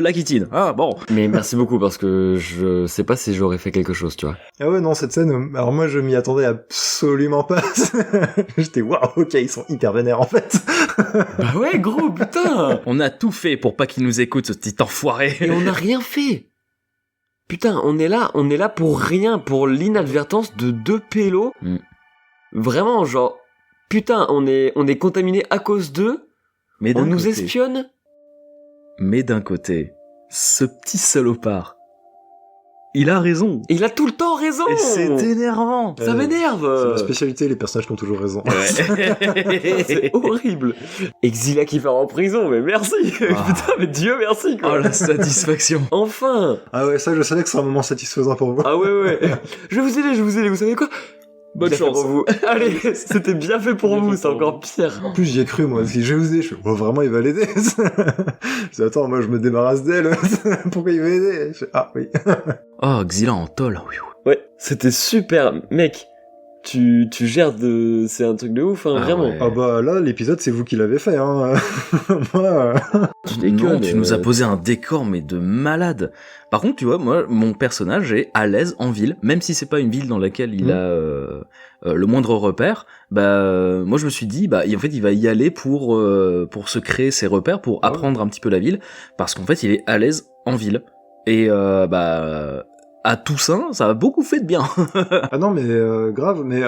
la guitine. Ah bon. Mais merci beaucoup parce que je sais pas si j'aurais fait quelque chose, tu vois. Ah ouais, non, cette scène, alors moi je m'y attendais absolument pas. J'étais waouh, ok, ils sont hyper vénères en fait. Bah ouais, gros, putain. On a tout fait pour pas qu'il nous écoute, ce petit enfoiré. Et on n'a rien fait. Putain, on est là pour rien, pour l'inadvertance de 2 pélos. Vraiment, genre, putain, on est contaminé à cause d'eux. Mais On d'un nous côté- espionne. Mais d'un côté, ce petit salopard, il a raison. Il a tout le temps raison. Et c'est énervant. Ça m'énerve. C'est la spécialité, les personnages qui ont toujours raison. C'est horrible. Exila qui part en prison, mais merci. Putain, mais Dieu merci, quoi. Oh la satisfaction. Enfin. Ah ouais, ça je savais que c'est un moment satisfaisant pour vous. Ah ouais. Je vais vous aider, vous savez quoi? Bonne Bien fait chance. pour vous. Allez, c'était bien fait pour Bien vous, fait c'est pour encore pire. En plus, j'y ai cru, moi. Si je vous ai, je fais, oh, vraiment, il va l'aider. Je dis, attends, moi, je me débarrasse d'elle. Pourquoi il va l'aider? Je fais, ah, oui. Oh, Xila en tôle. Ouais, c'était super, mec. Tu gères de... C'est un truc de ouf, hein, Ah vraiment. ouais. Ah bah, là, l'épisode, c'est vous qui l'avez fait, hein. Moi, Tu déconnes, Non, tu nous as posé un décor, mais de malade. Par contre, tu vois, moi, mon personnage est à l'aise en ville, même si c'est pas une ville dans laquelle il a le moindre repère. Moi, je me suis dit, en fait, il va y aller pour se créer ses repères, pour apprendre un petit peu la ville, parce qu'en fait, il est à l'aise en ville. Et à Toussaint, ça a beaucoup fait de bien. ah non, mais grave, mais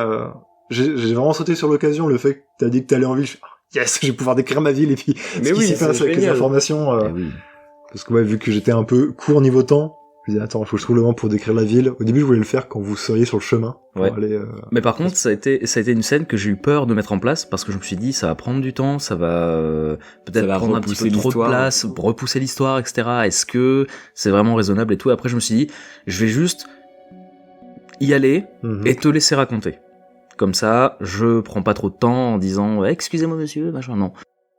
j'ai vraiment sauté sur l'occasion, le fait que t'as dit que t'allais en ville. Je fais, ah, yes, je vais pouvoir décrire ma ville, et puis Mais ce qui oui, s'y passe c'est avec les génial. informations. Eh oui. Parce que ouais, vu que j'étais un peu court niveau temps, je me disais, attends, il faut que je trouve le moment pour décrire la ville. Au début, je voulais le faire quand vous seriez sur le chemin. Pour Ouais. aller, Mais par contre, ça a été une scène que j'ai eu peur de mettre en place parce que je me suis dit ça va prendre du temps, ça va Ça peut-être va prendre un petit repousser peu trop de l'histoire. place, repousser l'histoire, etc. Est-ce que c'est vraiment raisonnable et tout? Après, je me suis dit, je vais juste y aller Mhm. et te laisser raconter. Comme ça, je prends pas trop de temps en disant excusez-moi monsieur, machin. Non.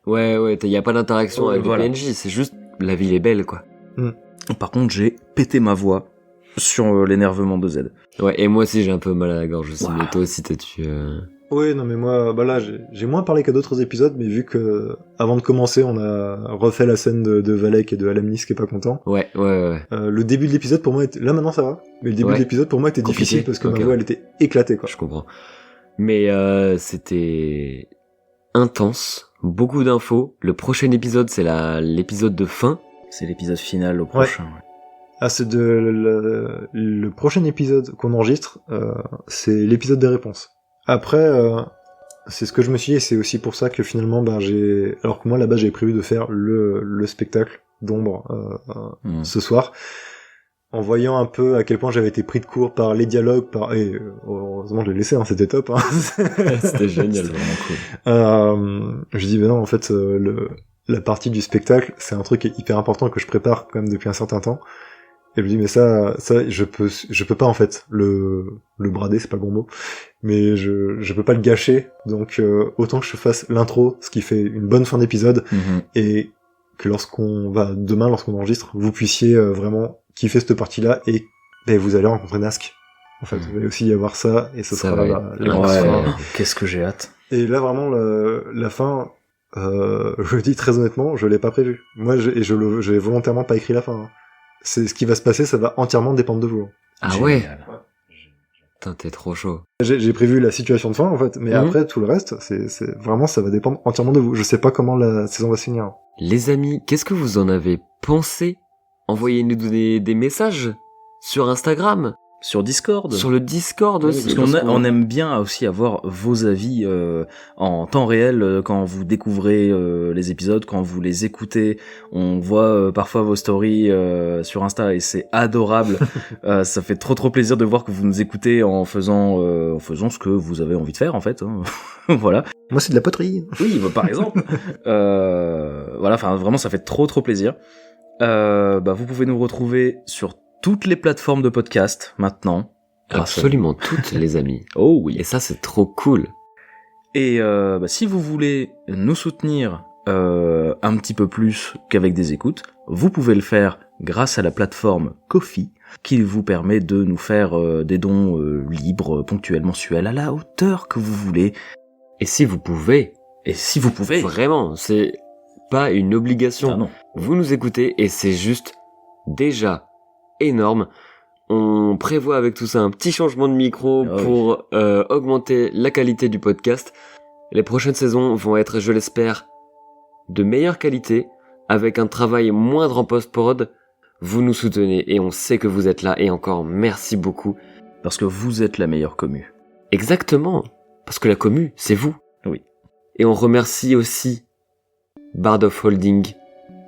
Ouais, y a pas d'interaction avec Voilà. les PNJ, c'est juste la ville est belle, quoi. Par contre, j'ai pété ma voix sur l'énervement de Z. Ouais, et moi aussi j'ai un peu mal à la gorge aussi, Wow. mais toi aussi t'as-tu... Oui, non, mais moi, bah là, j'ai moins parlé qu'à d'autres épisodes, mais vu que, avant de commencer, on a refait la scène de Valek et de Alamnis qui est pas content. Ouais. Le début de l'épisode, pour moi, était... là maintenant ça va, mais le début Ouais. de l'épisode, pour moi, était Compliqué. difficile parce que Ok, ma voix, ouais. elle était éclatée, quoi. Je comprends. Mais c'était intense, beaucoup d'infos. Le prochain épisode, c'est l'épisode de fin. C'est l'épisode final au prochain. Ouais. Ah, c'est le prochain épisode qu'on enregistre, c'est l'épisode des réponses. Après, c'est ce que je me suis dit, et c'est aussi pour ça que finalement, alors que moi, là-bas, j'avais prévu de faire le spectacle d'ombre ce soir, en voyant un peu à quel point j'avais été pris de court par les dialogues, et heureusement, je l'ai laissé, hein, c'était top. Hein. C'était génial. C'est vraiment cool. Je dis, mais non, en fait, la partie du spectacle, c'est un truc qui est hyper important que je prépare quand même depuis un certain temps. Et je lui dis, mais ça, je peux pas, en fait, le brader, c'est pas le bon mot. Mais je peux pas le gâcher. Donc, autant que je fasse l'intro, ce qui fait une bonne fin d'épisode, et que lorsqu'on enregistre, vous puissiez vraiment kiffer cette partie-là, et ben, vous allez rencontrer Nask. En fait, il va aussi y avoir ça, et ce Ça sera va la Qu'est-ce que j'ai hâte. Et là, vraiment, la fin, je le dis très honnêtement, je l'ai pas prévu. Moi, j'ai volontairement pas écrit la fin. Hein. C'est ce qui va se passer, ça va entièrement dépendre de vous. Ah Génial. ouais. Putain, t'es trop chaud. J'ai prévu la situation de fin, en fait, mais après, tout le reste, c'est vraiment, ça va dépendre entièrement de vous. Je sais pas comment la saison va se finir. Les amis, qu'est-ce que vous en avez pensé? Envoyez-nous des messages sur Instagram, Sur Discord. sur le Discord aussi. Parce on aime bien aussi avoir vos avis en temps réel quand vous découvrez les épisodes, quand vous les écoutez. On voit parfois vos stories sur Insta et c'est adorable. Ça fait trop plaisir de voir que vous nous écoutez en faisant ce que vous avez envie de faire en fait. Hein. Voilà. Moi, c'est de la poterie. Oui, bah, par exemple. Voilà, enfin vraiment ça fait trop plaisir. Vous pouvez nous retrouver sur toutes les plateformes de podcast maintenant. Absolument toutes, les amis. Oh oui. Et ça, c'est trop cool. Et si vous voulez nous soutenir un petit peu plus qu'avec des écoutes, vous pouvez le faire grâce à la plateforme Ko-fi, qui vous permet de nous faire des dons libres, ponctuels, mensuels, à la hauteur que vous voulez. Et si vous pouvez, vraiment, c'est pas une obligation. Ah non. Vous nous écoutez et c'est juste déjà énorme. On prévoit avec tout ça un petit changement de micro pour augmenter la qualité du podcast. Les prochaines saisons vont être, je l'espère, de meilleure qualité, avec un travail moindre en post-prod. Vous nous soutenez et on sait que vous êtes là, et encore merci beaucoup. Parce que vous êtes la meilleure commu. Exactement, parce que la commu, c'est vous. Oui. Et on remercie aussi Bard of Holding,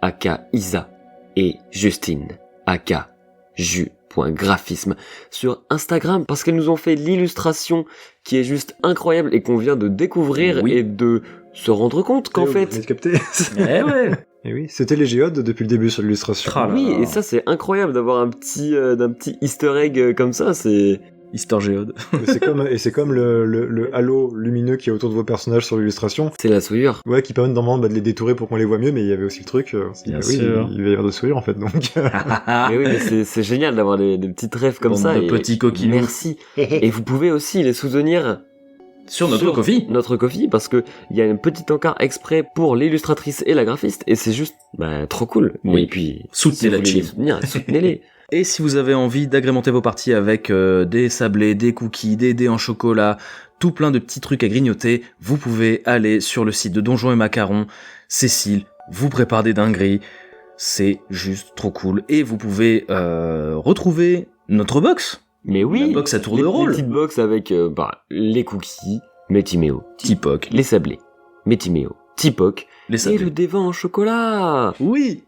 aka Isa, et Justine, aka Ju.graphisme sur Instagram, parce qu'elles nous ont fait l'illustration qui est juste incroyable et qu'on vient de découvrir et de se rendre compte qu'en Vous fait... venez de capter. Eh ouais. Et oui, c'était les géodes depuis le début sur l'illustration. Ah là Oui, là. et ça c'est incroyable d'avoir un petit easter egg comme ça, c'est... Easter Géode. Et c'est comme le halo lumineux qui est autour de vos personnages sur l'illustration. C'est la souillure. Ouais, qui permet normalement de les détourer pour qu'on les voit mieux, mais il y avait aussi le truc. Bien oui, sûr. il va y avoir de sourire en fait, donc. Mais oui, mais c'est génial d'avoir des petites rêves comme Bande ça. de et petits coquinous. Merci. Et vous pouvez aussi les soutenir Sur notre Ko-fi. Notre Ko-fi, parce que il y a une petite encart exprès pour l'illustratrice et la graphiste, et c'est juste trop cool. Oui. Et puis, Soutenez si la vous voulez les team. soutenir, soutenez-les. Et si vous avez envie d'agrémenter vos parties avec des sablés, des cookies, des dés en chocolat, tout plein de petits trucs à grignoter, vous pouvez aller sur le site de Donjons et Macarons. Cécile vous prépare des dingueries. C'est juste trop cool. Et vous pouvez retrouver notre box. Mais oui, La box à tour de les rôle. petites box avec les cookies, Métiméo, Tipoc. les sablés, Métiméo, Tipoc, Les et sablés. le dévin en chocolat. Oui.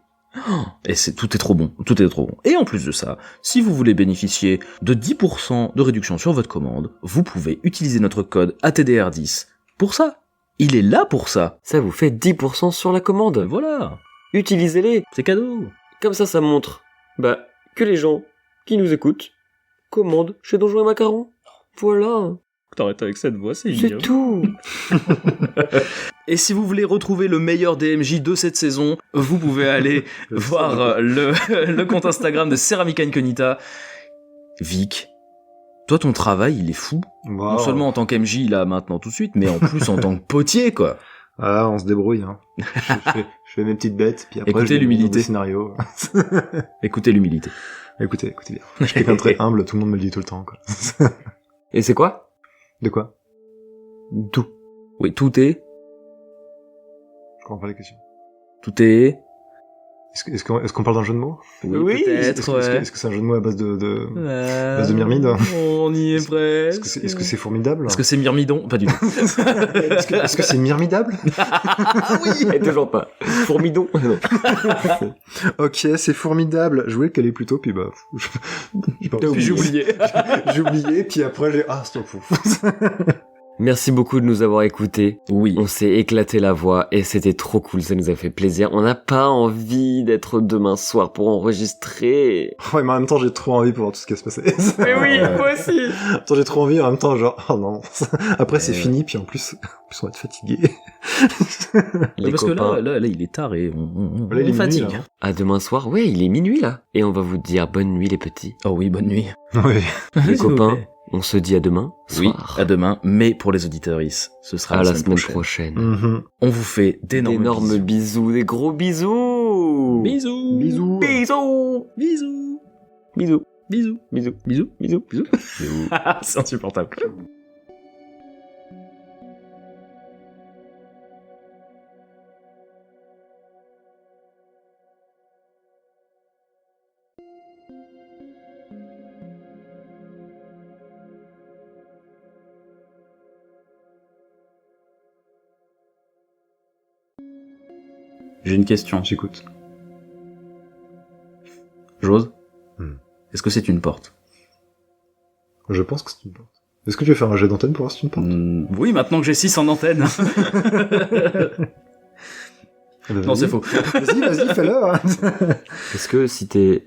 Et tout est trop bon, tout est trop bon. Et en plus de ça, si vous voulez bénéficier de 10% de réduction sur votre commande, vous pouvez utiliser notre code ATDR10 pour ça. Il est là pour ça. Ça vous fait 10% sur la commande. Voilà, Utilisez-les. c'est cadeau. Comme ça montre que les gens qui nous écoutent commandent chez Donjons et Macarons. Voilà, T'arrêtes avec cette voix, c'est c'est tout. Et si vous voulez retrouver le meilleur DMJ de cette saison, vous pouvez aller voir le compte Instagram de Ceramica Incognita. Vic, toi ton travail il est fou. Non seulement en tant qu'MJ là maintenant tout de suite, mais en plus en tant que potier quoi. Ah, on se débrouille. Hein. je fais mes petites bêtes, puis après Écoutez je les mets dans l'humilité. des scénarios. Écoutez l'humilité. Écoutez bien. Je suis quelqu'un de très humble, tout le monde me le dit tout le temps. Quoi. Et c'est quoi? De quoi? Tout. Oui, tout est. Je comprends pas la question. Tout est. Est-ce qu'on parle d'un jeu de mots? Oui, peut-être, ouais. Est-ce que c'est un jeu de mots à base de base de myrmide? On y est presque. Est-ce que c'est formidable? Est-ce que c'est myrmidon? Pas du tout. Est-ce que c'est myrmidable? Ah oui. Et toujours pas. Fourmidon. Non. Ok, c'est formidable. Je voulais qu'elle est plus tôt, puis Puis j'ai oublié. J'ai oublié, puis après j'ai... Ah, stop. Merci beaucoup de nous avoir écoutés. Oui. On s'est éclaté la voix et c'était trop cool, ça nous a fait plaisir. On n'a pas envie d'être demain soir pour enregistrer. Ouais, mais en même temps, j'ai trop envie pour voir tout ce qui va se passer. Mais oui, moi aussi. En même temps, j'ai trop envie, en même temps, genre, oh non. Après, c'est Ouais. fini, puis en plus, on va être fatigué. Les Parce copains, que là, il est tard et on Là, il est fatigue. minuit, là. à demain soir. Ouais, il est minuit là. Et on va vous dire bonne nuit les petits. Oh oui, bonne nuit. Oui. Les S'il vous copains, plaît. on se dit à demain Oui, soir. à demain. Mais pour les auditeurs, ce sera À la la semaine prochaine. prochaine. Mhm. On vous fait d'énormes Bisous, des gros bisous. Bisous. Bisous. Bisous. Bisous. Bisous. Bisous. Bisous. Bisous. Bisous. Bisous. Bisous. C'est insupportable. J'ai une question. J'écoute. J'ose. Hmm. Est-ce que c'est une porte? Je pense que c'est une porte. Est-ce que tu veux faire un jet d'antenne pour voir si c'est une porte? Oui, maintenant que j'ai 6 en antenne. Eh ben, Non, vas-y. c'est faux. Vas-y, fais-le. Hein. Est-ce que si t'es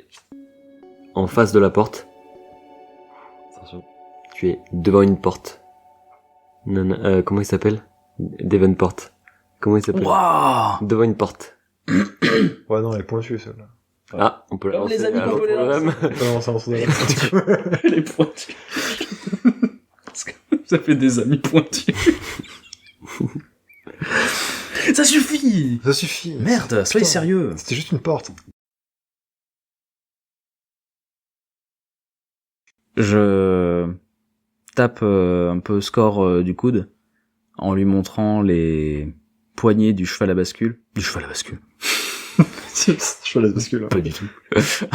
en face de la porte, attention, tu es devant une porte. Non, non, comment il s'appelle? Davenport. Comment il s'appelle? Waouh. Devant une porte. Ouais, non, elle est pointue, celle-là. Ah, on peut la Comme les lancer amis à l'autre qu'on peut problème. Non, ça lance dans Elle est pointue. Parce que ça fait des amis pointus. Ça suffit. Ça suffit. Merde, soyez Putain. sérieux. C'était juste une porte. Je tape un peu score du coude en lui montrant les poignées du cheval à bascule. Du cheval à bascule. Je fais la bascule. Pas du tout.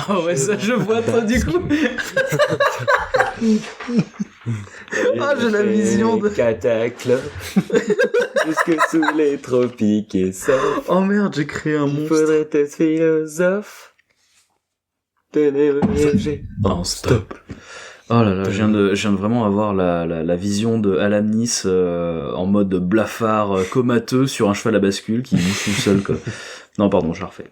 Ah ouais, ça je vois toi du coup. Ah, j'ai la vision de... Cataclysme. Jusque sous les tropiques et ça. Oh merde, j'ai créé un Il monstre. faudrait être philosophe. Ténébrégé. En stop. Oh là là, je viens de vraiment avoir la vision de Alanis en mode blafard comateux sur un cheval à bascule qui bouge tout seul quoi. Non pardon, je la refais.